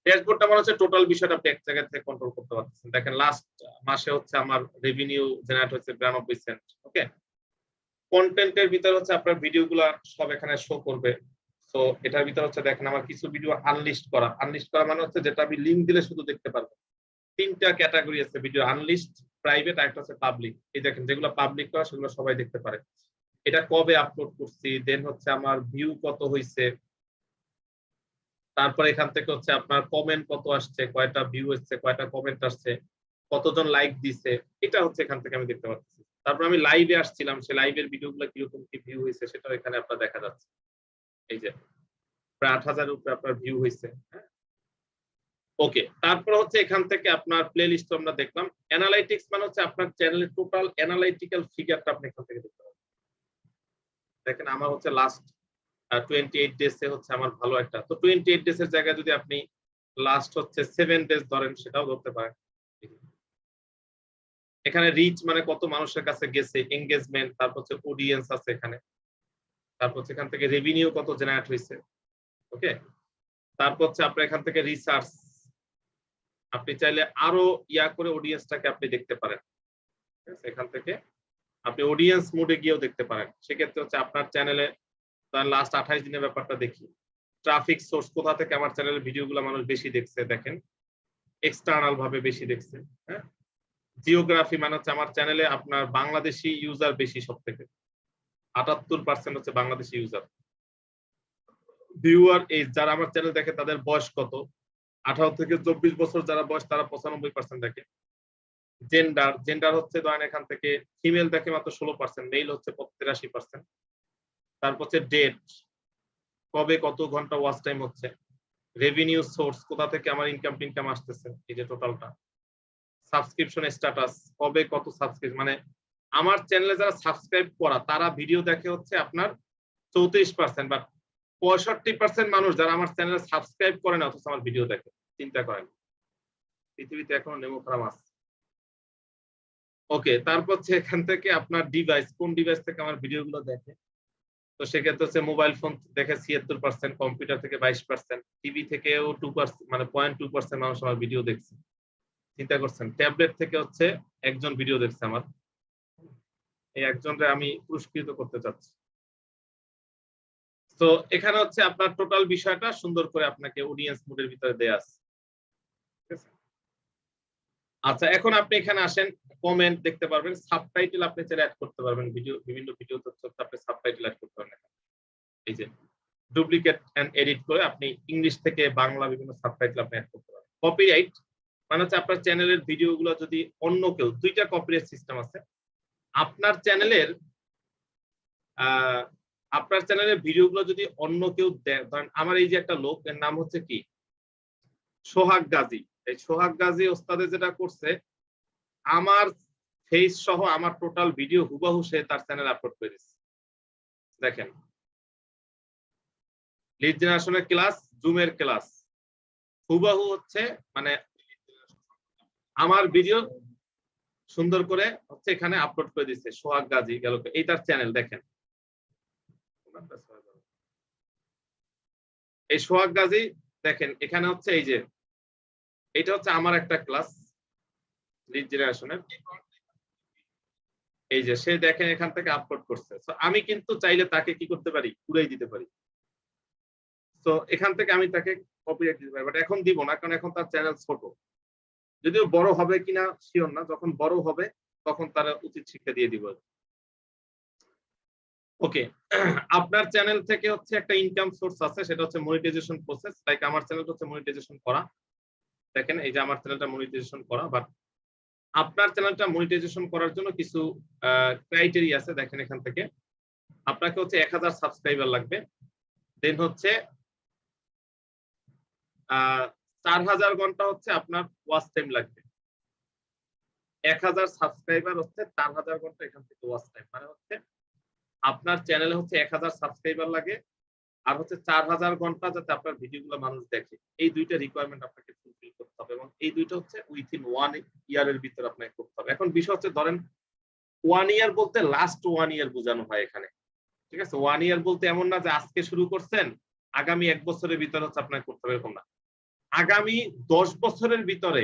Speaker 1: ড্যাশবোর্ডটা মানে হচ্ছে টোটাল বিষয়টা আপনি এক জায়গা থেকে কন্ট্রোল করতে পারতেছেন। দেখেন লাস্ট মাসে হচ্ছে আমার রেভিনিউ জেনারেট হচ্ছে 92 সেন্ট। ওকে, কন্টেন্টের ভিতর হচ্ছে আপনার ভিডিওগুলো সব এখানে শো করবে। তো এটার ভিতর হচ্ছে দেখেন আমার কিছু ভিডিও আনলিস্ট করা, আনলিস্ট করা মানে হচ্ছে যেটা আমি লিংক দিলে শুধু দেখতে পারবো। তিনটা ক্যাটাগরি আছে ভিডিও, আনলিস্ট, প্রাইভেট আর একটা হচ্ছে পাবলিক। এই দেখেন যেগুলো পাবলিক করা সেগুলো সবাই দেখতে পারে, এটা কবে আপলোড করছি, দেন হচ্ছে আমার ভিউ কত হয়েছে, তারপর এখান থেকে হচ্ছে আপনার কমেন্ট কত আসছে, কয়টা ভিউ এসছে, কয়টা কমেন্ট আসছে, কতজন লাইক দিছে, এটা হচ্ছে এখান থেকে আমি দেখতে পাচ্ছি। তারপর আমি লাইভে আসছিলাম, সে লাইভের ভিডিওগুলো কিরকম কি ভিউ হয়েছে সেটাও এখানে আপনার দেখা যাচ্ছে। এই যে প্রায় 8,000-এর উপরে আপনার ভিউ হয়েছে। ওকে, তারপর হচ্ছে এখান থেকে আপনার প্লে লিস্ট আমরা দেখলাম। অ্যানালাইটিক্স মানে হচ্ছে আপনার চ্যানেলের টোটাল অ্যানালাইটিক্যাল ফিগারটা আপনি এখান থেকে দেখতে পাবেন। দেখেন আমার হচ্ছে লাস্ট 28 ডেজে হচ্ছে আমার ভালো একটা, তো 28 ডেজ এর জায়গায় যদি আপনি লাস্ট হচ্ছে 7 ডেজ ধরেন সেটাও ধরতে পারেন। এখানে রিচ মানে কত মানুষের কাছে গেছে, এঙ্গেজমেন্ট, তারপর হচ্ছে অডিয়েন্স আছে এখানে, তারপর হচ্ছে এখান থেকে রেভিনিউ কত জেনারেট হয়েছে। ওকে, তারপর হচ্ছে আপনার এখান থেকে রিসার্চ, আপনি চাইলে আরো ইয়া করে অডিয়েন্সটাকে আপনি দেখতে পারেন। ঠিক আছে, এখান থেকে আপনি অডিয়েন্স মোডে গিয়েও দেখতে পারেন। সেক্ষেত্রে হচ্ছে আপনার চ্যানেলে লাস্ট 28 দিনের ব্যাপারটা দেখি। ট্রাফিক সোর্স, কোথা থেকে আমার চ্যানেলের ভিডিওগুলো মানুষ বেশি দেখছে, দেখেন এক্সটার্নাল ভাবে বেশি দেখছে। হ্যাঁ, জিওগ্রাফি মানে হচ্ছে আমার চ্যানেলে আপনার বাংলাদেশি ইউজার বেশি, সব থেকে 78% হচ্ছে বাংলাদেশি ইউজার। ভিউয়ার এজ, যারা আমার চ্যানেল দেখে তাদের বয়স কত, 18 থেকে 24 বছর যারা বয়স তারা 95% দেখে। জেন্ডার, জেন্ডার হচ্ছে ধরেন এখান থেকে ফিমেল দেখে মাত্র 16%, মেল হচ্ছে 83%। তারপর হচ্ছে ডেট, কবে কত ঘন্টা ওয়াচ টাইম হচ্ছে। রেভিনিউ সোর্স, কোথা থেকে আমার ইনকাম টিনকাম আসতেছে, এই যে টোটালটা। সাবস্ক্রিপশন স্ট্যাটাস, কবে কত সাবস্ক্রাইব, মানে আমার চ্যানেলে যারা সাবস্ক্রাইব করা তারা ভিডিও দেখে হচ্ছে আপনার 34%, বা 65% মানুষ যারা আমার চ্যানেলে সাবস্ক্রাইব করে না অথচ আমার ভিডিও দেখে। চিন্তা করেন, পৃথিবীতে এখনো নেমোক্রাম আছে। ওকে, তারপর হচ্ছে এখান থেকে আপনার ডিভাইস, কোন ডিভাইস থেকে আমার ভিডিওগুলো দেখে। তো সেক্ষেত্রে হচ্ছে মোবাইল ফোন দেখে 76%, কম্পিউটার থেকে 22%, টিভি থেকেও 2%, মানে 0.2% মানুষ আমার ভিডিও দেখছে। চিন্তা করছেন, ট্যাবলেট থেকে হচ্ছে একজন ভিডিও দেখছে আমার, এই একজনকে আমি পুরস্কৃত করতে চাচ্ছি। তো এখানে হচ্ছে আপনার টোটাল বিষয়টা সুন্দর করে আপনাকে অডিয়েন্স মোডের ভিতরে দেয়া আছে। ঠিক আছে, আচ্ছা এখন আপনি এখানে আসেন, কমেন্ট দেখতে পারবেন, সাবটাইটেল আপনি চাইলে অ্যাড করতে পারবেন, ভিডিও বিভিন্ন ভিডিও তথ্য আপনি সাবটাইটেল অ্যাড করতে পারবেন। এই যে ডুপ্লিকেট এন্ড এডিট করে আপনি ইংলিশ থেকে বাংলা বিভিন্ন সাবটাইটেল আপনি অ্যাড করতে পারবেন। কপিরাইট মানে হচ্ছে আপনার চ্যানেলের ভিডিওগুলো যদি অন্য কেউ, দুইটা কপিরাইট সিস্টেম আছে। আপনার চ্যানেলের আপনার চ্যানেলের ভিডিওগুলো যদি অন্য কেউ ধরেন আমার এই যে একটা লোক, এর নাম হচ্ছে কি সোহাগ গাজী, এই সোহাগ গাজী ওস্তাদে যেটা করছে, আমার ফেস সহ আমার টোটাল ভিডিও হুবাহু সে তার চ্যানেলে আপলোড করে দিচ্ছে। দেখেন লিড জেনারেশনের ক্লাস, জুমের ক্লাস হুবাহু হচ্ছে, মানে আমার ভিডিও সুন্দর করে হচ্ছে এখানে আপলোড করে দিচ্ছে সোহাগ গাজী গেল, এইটার চ্যানেল দেখেন, এই সোহাগ গাজী দেখেন এখানে হচ্ছে এই যে এটা হচ্ছে আমার একটা ক্লাস লিড জেনারেশনের, এই যে সে দেখেন এখান থেকে আপলোড করছে। তো আমি কিন্তু চাইলে তাকে কি করতে পারি, উড়াই দিতে পারি। তো এখান থেকে আমি তাকে কপিরাইট দিতে পারি, বাট এখন দিব না, কারণ এখন তার চ্যানেল ছোট, যদিও বড় হবে কিনা শিওর না, যখন বড় হবে তখন তারা উচিত শিক্ষা দিয়ে দিব। ওকে, আপনার চ্যানেল থেকে হচ্ছে একটা ইনকাম সোর্স আছে, সেটা হচ্ছে মনিটাইজেশন প্রসেস। লাইক আমার চ্যানেলটা হচ্ছে মনিটাইজেশন করা, দেখেন এই যে আমার চ্যানেলটা মনিটাইজেশন করা, বাট আপনার চ্যানেলটা মনিটাইজেশন করার জন্য কিছু ক্রাইটেরিয়া আছে। দেখেন এখান থেকে আপনাকে হচ্ছে 1000 সাবস্ক্রাইবার লাগবে, দেন হচ্ছে 4000 ঘন্টা হচ্ছে আপনার ওয়াচ টাইম লাগবে। 1000 সাবস্ক্রাইবার হচ্ছে 4000 ঘন্টা এখান থেকে ওয়াচ টাইম, মানে হচ্ছে আপনার চ্যানেলে হচ্ছে 1000 সাবস্ক্রাইবার লাগে, আর হচ্ছে 4000 ঘন্টা যাতে আপনার ভিডিওগুলো মানুষ দেখে। এই দুইটা রিকোয়ারমেন্ট আপনাকে ফুলফিল করতে হবে, এবং এই দুইটা হচ্ছে উইথিন 1 ইয়ারের ভিতরে আপনাকে করতে হবে। এখন বিষয় হচ্ছে ধরেন 1 ইয়ার বলতে লাস্ট 1 ইয়ার বোঝানো হয় এখানে, ঠিক আছে? 1 ইয়ার বলতে এমন না যে আজকে শুরু করছেন আগামী 1 বছরের ভিতরে হচ্ছে আপনাকে করতে হবে, এরকম না। আগামী 10 বছরের ভিতরে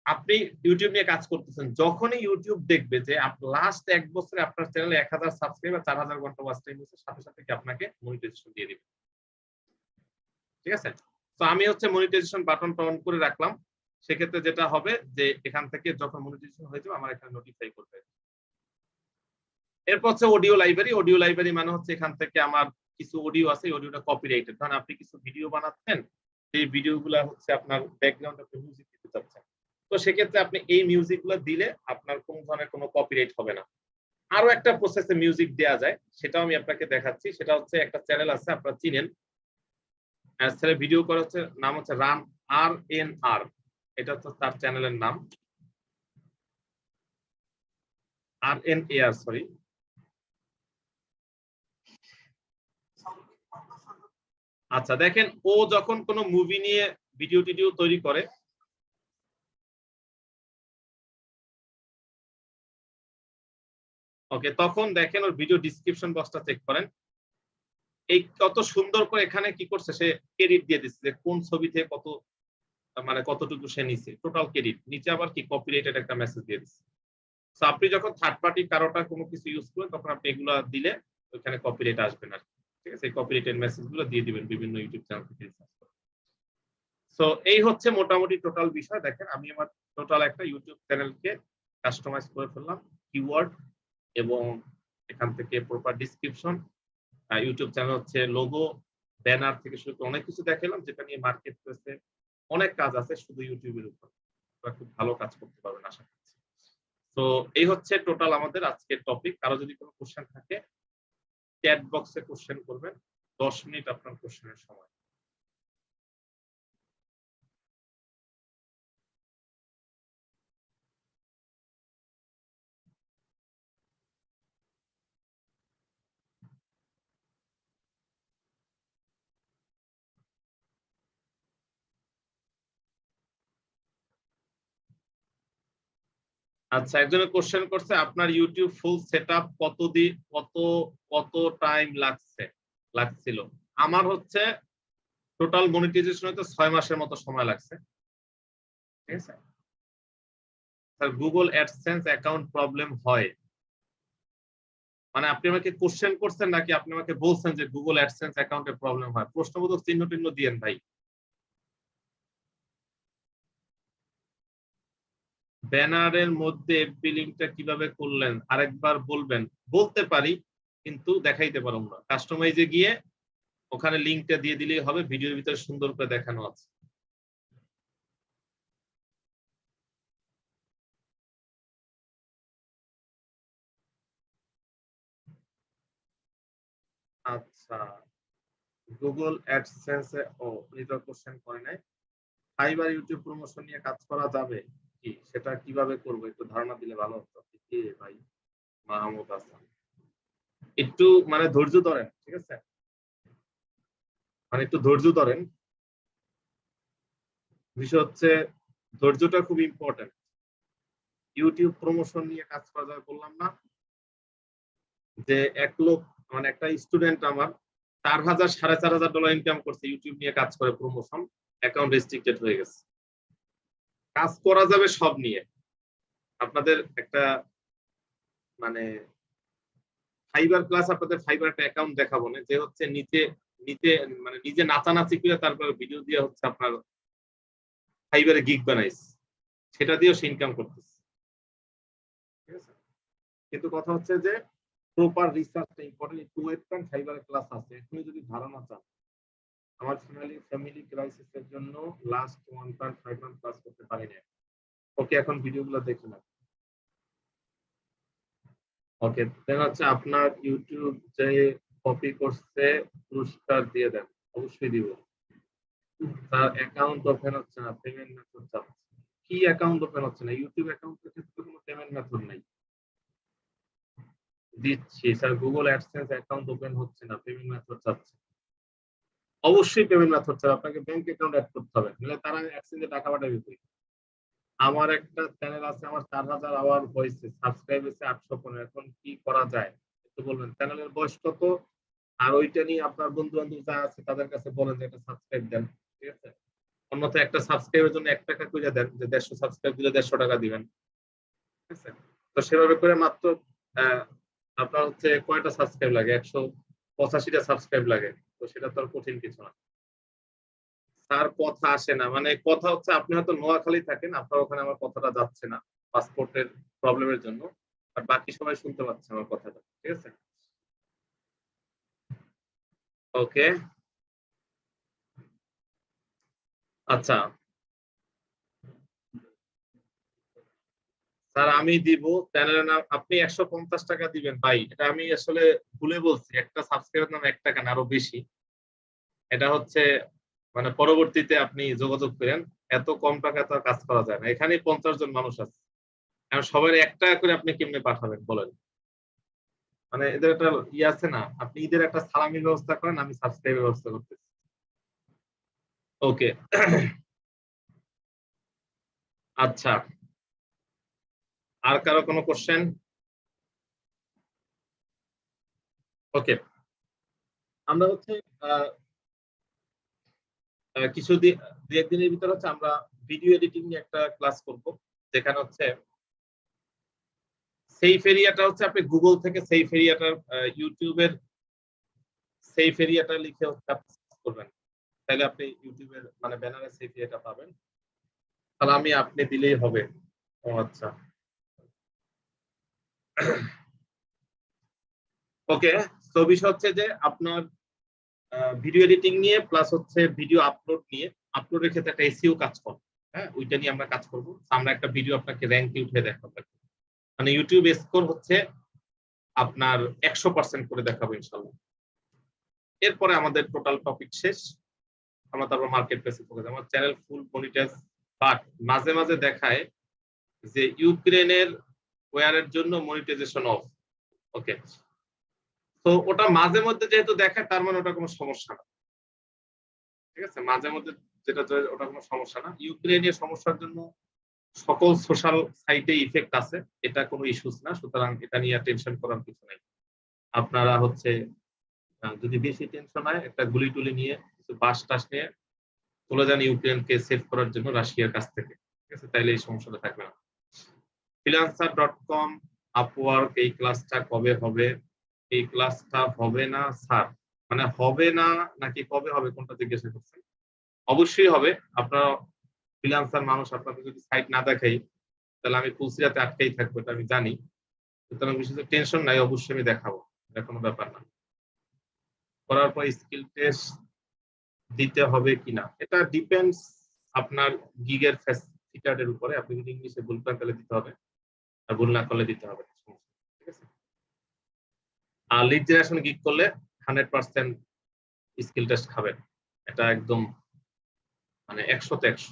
Speaker 1: আপনি ইউটিউব নিয়ে কাজ করতেছেন, যখনই ইউটিউব দেখবে যে লাস্ট 1 বছরে আপনার চ্যানেলে 1000 সাবস্ক্রাইবার 4000 ঘন্টা ওয়াচ টাইম হচ্ছে, সাথে সাথে কি আপনাকে মনিটাইজেশন দিয়ে দিবে, ঠিক আছে? তো আমি হচ্ছে মনিটাইজেশন বাটনটা অন করে রাখলাম, সেক্ষেত্রে যেটা হবে যে এখান থেকে যখন মনিটাইজেশন হয়ে যাবে আমার এখানে নোটিফাই করবে। এরপর হচ্ছে অডিও লাইব্রেরি। অডিও লাইব্রেরি মানে হচ্ছে এখান থেকে আমার কিছু অডিও আছে, এই অডিওটা কপিরাইটেড, ধরেন আপনি কিছু ভিডিও বানাচ্ছেন, এই ভিডিওগুলো হচ্ছে আপনার ব্যাকগ্রাউন্ডে আপনি মিউজিক দিতে চাচ্ছেন, তো সেক্ষেত্রে আপনি এই মিউজিকগুলো দিলে আপনার কোনো ধরনের কোনো কপিরাইট হবে না। আরো একটা প্রসেসে মিউজিক দেওয়া যায়, সেটাও আমি আপনাকে দেখাচ্ছি। সেটা হচ্ছে একটা চ্যানেল আছে আপনারা চিনেন, ছেলে ভিডিও করে হচ্ছে, নাম হচ্ছে RNR, এটা হচ্ছে তার চ্যানেলের নাম, RNAR, সরি। আচ্ছা দেখেন, ও যখন কোনো মুভি নিয়ে ভিডিও টিডিও তৈরি করে, ওকে, তখন দেখেন ওর ভিডিও ডিসক্রিপশন বক্সটা চেক করেন, এই কত সুন্দর করে এখানে কি করছে, সে ক্রেডিট দিয়ে দিচ্ছে যে কোন ছবি থেকে কত, মানে কতটুকু সে নিছে, টোটাল ক্রেডিট। নিচে আবার কি কপিরাইটেড একটা মেসেজ দিয়ে দিচ্ছে। সো আপনি যখন থার্ড পার্টি কারোটা কোনো কিছু ইউজ করেন, তখন আপনি এগুলো দিলে ওখানে কপিরাইট আসবে না, ঠিক আছে? এই কপিরাইটেড মেসেজগুলো দিয়ে দিবেন বিভিন্ন ইউটিউব চ্যানেল থেকে রিসার্চ করে। সো এই হচ্ছে মোটামুটি টোটাল বিষয়। দেখেন আমি আমার টোটাল একটা ইউটিউব চ্যানেলকে কাস্টমাইজ করে ফেললাম, কিওয়ার্ড এবং এখান থেকে প্রপার ডিসক্রিপশন, ইউটিউব চ্যানেল হচ্ছে লোগো, ব্যানার থেকে শুরু করে অনেক কিছু দেখালাম, যেটা নিয়ে মার্কেট প্লেসে অনেক কাজ আছে শুধু ইউটিউবের উপর, আপনারা খুব ভালো কাজ করতে পারবেন আশা করছি। তো এই হচ্ছে টোটাল আমাদের আজকের টপিক। কারো যদি কোনো কোশ্চেন থাকে চ্যাট বক্সে কোশ্চেন করবেন, 10 মিনিট আপনার কোশ্চেনের সময়। আচ্ছা, একজনে কোশ্চেন করছে আপনার ইউটিউব ফুল সেটআপ কত কত টাইম লাগছিল। আমার হচ্ছে টোটাল মনিটাইজেশন হতে 6 মাসের মতো সময় লাগছে, ঠিক আছে? Sir Google AdSense account problem হয়, মানে আপনি আমাকে কোশ্চেন করছেন নাকি আপনি আমাকে বলছেন যে গুগল অ্যাডসেন্স অ্যাকাউন্টে প্রবলেম হয়? প্রশ্নবোধক চিহ্ন টিহ্ন দিয়েন ভাই। ব্যানারের মধ্যে এফবি লিংকটা কিভাবে করলেন আরেকবার বলবেন? বলতে পারি কিন্তু দেখাইতে পারবো না। কাস্টমাইজে গিয়ে ওখানে লিংকটা দিয়ে দিলেই হবে, ভিডিওর ভিতরে সুন্দর করে দেখানো আছে। আচ্ছা, গুগল অ্যাডসেন্সে এটা কোশ্চেন করে নাই। ফাইবার ইউটিউব প্রমোশন নিয়ে কাজ করা যাবে কি, সেটা কিভাবে করবো একটু ধারণা দিলে ভালো হতো। কে ভাই? মাহমুদ হাসান, একটু মানে ধৈর্য ধরেন, ঠিক আছে? মানে একটু ধৈর্য ধরেন। বিষয় হচ্ছে ধৈর্যটা খুব ইম্পর্টেন্ট। ইউটিউব প্রমোশন নিয়ে কাজ করা যায় বললাম না, যে এক লোক মানে একটা স্টুডেন্ট আমার $4,000 $4,500 ইনকাম করছে ইউটিউব নিয়ে কাজ করে, প্রমোশন, অ্যাকাউন্ট রেস্ট্রিক্টেড হয়ে গেছে। কাজ করা যাবে সব নিয়ে। আপনাদের একটা মানে ফাইবার ক্লাস, আপনাদের ফাইবার একটা অ্যাকাউন্ট দেখাবো না, যে হচ্ছে নিচে নিচে মানে নিজে নাচানাচি করে তারপরে ভিডিও দিয়ে হচ্ছে আপনার ফাইবারে গিগ বানাইছে, সেটা দিয়েও সে ইনকাম করতেছে। ঠিক আছে, কিন্তু কথা হচ্ছে যে প্রপার রিসার্চটা ইম্পর্টেন্ট। 2 ফাইবারের ক্লাস আছে, এখনই যদি ধারণা চান। আমার ফ্যামিলি ক্রাইসিসের জন্য লাস্ট 1.5 মান্থ ক্লাস করতে পারি না। ওকে, এখন ভিডিওগুলো দেখে না। ওকে, দেন হচ্ছে আপনার ইউটিউব যে কপি করছে পুরস্কার দিয়ে দেন। অবশ্যই দিব। তার অ্যাকাউন্ট ওপেন হচ্ছে না, পেমেন্ট মেথড চাচ্ছে। কি অ্যাকাউন্ট ওপেন হচ্ছে না? ইউটিউব অ্যাকাউন্টের ক্ষেত্রে কোনো পেমেন্ট মেথড নাই। দিচ্ছি sir, Google AdSense account open হচ্ছে না, পেমেন্ট মেথড চাচ্ছে। অবশ্যই পেমেন্ট মেথড চাই, আপনাকে ব্যাংক অ্যাকাউন্ট অ্যাড করতে হবে, নাহলে তারা অ্যাডসেন্সে টাকা পাঠাবে। আমার একটা চ্যানেল আছে, আমার 4,000 আওয়ার হয়েছে, সাবস্ক্রাইব হয়েছে 815। এখন কি করা যায় একটু বলবেন? চ্যানেলের বয়স কত, আর ওইটা নিয়ে আপনার বন্ধু বান্ধব যা আছে তাদের কাছে বলেন যে একটা সাবস্ক্রাইব দেন। ঠিক আছে, অন্যথায় একটা সাবস্ক্রাইবের জন্য 1 টাকা করে দেন, যে 150 সাবস্ক্রাইব দিলে 150 টাকা দিবেন। ঠিক আছে, তো সেভাবে করে মাত্র আপনার হচ্ছে কয়টা সাবস্ক্রাইব লাগে? 185টা সাবস্ক্রাইব লাগে। তো সেটা তো আর কঠিন কিছু না। তার কথা আসে না, মানে কথা হচ্ছে আপনি হয়তো নোয়াখালী থাকেন, আপনার ওখানে আমার কথাটা যাচ্ছে না পাসপোর্টের প্রবলেমের জন্য, আর বাকি সবাই শুনতে পাচ্ছে আমার কথাটা। ঠিক আছে, ওকে। আচ্ছা স্যার, আমি দিব চ্যানেলের নাম, আপনি 150 টাকা দিবেন ভাই। এটা আমি আসলে ভুলে বলছি, একটা সাবস্ক্রাইবের নাম 1 টাকা না, আরো বেশি। এটা হচ্ছে মানে পরবর্তীতে আপনি যোগাযোগ করেন। এত কম টাকা তো কাজ করা যায় না, এখানে 50 জন মানুষ আছে, এখন সবাই 1 টাকা করে আপনি কেমনে পাঠাবেন বলেন? মানে এদের একটা ইয়ে আছে না, আপনি ঈদের একটা সালামির ব্যবস্থা করেন, আমি সাবস্ক্রাইবের ব্যবস্থা করতেছি। ওকে, আচ্ছা, আর কারো কোনো কোশ্চেন? ওকে, আমরা হচ্ছে কিছুদিন 2-1 দিনের ভিতরে হচ্ছে আমরা ভিডিও এডিটিং নিয়ে একটা ক্লাস করব, যেখানে হচ্ছে সেফ এরিয়াটা হচ্ছে আপনি গুগল থেকে সেফ এরিয়াটা, ইউটিউবের সেফ এরিয়াটা লিখে হচ্ছে করবেন, তাহলে আপনি ইউটিউবের মানে ব্যানারে সেফ এরিয়াটা পাবেন। তাহলে আপনি দিলেই হবে। ও আচ্ছা, ওকে। তো বিষয় হচ্ছে যে আপনার ভিডিও এডিটিং নিয়ে প্লাস হচ্ছে ভিডিও আপলোড নিয়ে, আপলোডের ক্ষেত্রে একটা এসইও কাজ করব। হ্যাঁ, ওইটা নিয়ে আমরা কাজ করব। আমরা একটা ভিডিও আপনাকে র্যাঙ্কে উঠে দেখাবো, মানে ইউটিউব স্কোর হচ্ছে আপনার 100% করে দেখাবো ইনশাআল্লাহ। এরপরে আমাদের টোটাল টপিক শেষ, আমরা তারপর মার্কেট প্লেসে ফোকাস। আমার চ্যানেল ফুল মনিটাইজ, বাট মাঝে মাঝে দেখায় যে ইউক্রেনের ওয়্যারের জন্য মনিটাইজেশন অফ। ওকে, তো ওটা মাঝে মধ্যে যেহেতু দেখায়, তার মানে ওটা কোনো সমস্যা না। ঠিক আছে, মাঝে মধ্যে যেটা ওটা কোনো সমস্যা না। ইউক্রেনের সমস্যার জন্য সকল সোশ্যাল সাইটে ইফেক্ট আছে, এটা কোনো ইস্যুস না, সুতরাং এটা নিয়ে টেনশন করার কিছু নেই। আপনারা হচ্ছে যদি বেশি টেনশন হয়, একটা গুলি টুলি নিয়ে কিছু বাস টাস নিয়ে চলে যান ইউক্রেনকে সেভ করার জন্য রাশিয়ার কাছ থেকে। ঠিক আছে, তাইলে এই সমস্যাটা থাকবে না। freelancer.com, আপওয়ার্ক, এই ক্লাসটা কবে হবে? এই ক্লাসটা হবে না স্যার, মানে হবে না নাকি কবে হবে কোনটা জিজ্ঞাসা করছেন? অবশ্যই হবে। আপনারা ফ্রিল্যান্সার মানুষ, আপনাদের যদি সাইট না দেখাই তাহলে আমি কুলসিরাতে আটকেই থাকবো, এটা আমি জানি। সুতরাং বিশেষ টেনশন নাই, অবশ্যই আমি দেখাবো, এটা কোনো ব্যাপার না। করার পর স্কিল টেস্ট দিতে হবে কিনা, এটা ডিপেন্ডস আপনার গিগের ফিচারের উপরে। আপনি যদি ইংলিশে ভুল করেন তাহলে দিতে হবে, আর ভুল না করলে দিতে হবে। ঠিক আছে, আর লিড জেনারেশন গিগ করলে 100% স্কিল টেস্ট খাবেন, এটা একদম মানে 100-তে 100।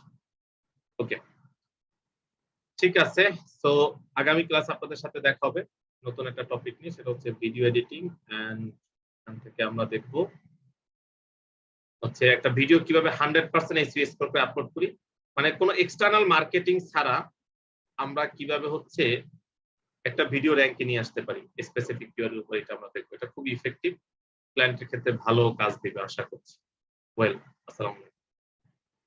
Speaker 1: ওকে, ঠিক আছে। তো আগামী ক্লাস আপনাদের সাথে দেখা হবে নতুন একটা টপিক নিয়ে, সেটা হচ্ছে ভিডিও এডিটিং। এন্ড এখান থেকে আমরা দেখবো হচ্ছে একটা ভিডিও কিভাবে 100% এইচডি স্কোর করে আপলোড করি, মানে কোনো এক্সটার্নাল মার্কেটিং ছাড়া আমরা কিভাবে হচ্ছে একটা ভিডিও র্যাঙ্কে নিয়ে আসতে পারি স্পেসিফিক কিওয়ার্ডের উপর, এটা আমরা দেখবো। এটা খুব ইফেক্টিভ, ক্লায়েন্টের ক্ষেত্রে ভালো কাজ দেবে আশা করছি। ওয়েল, আসসালামু আলাইকুম।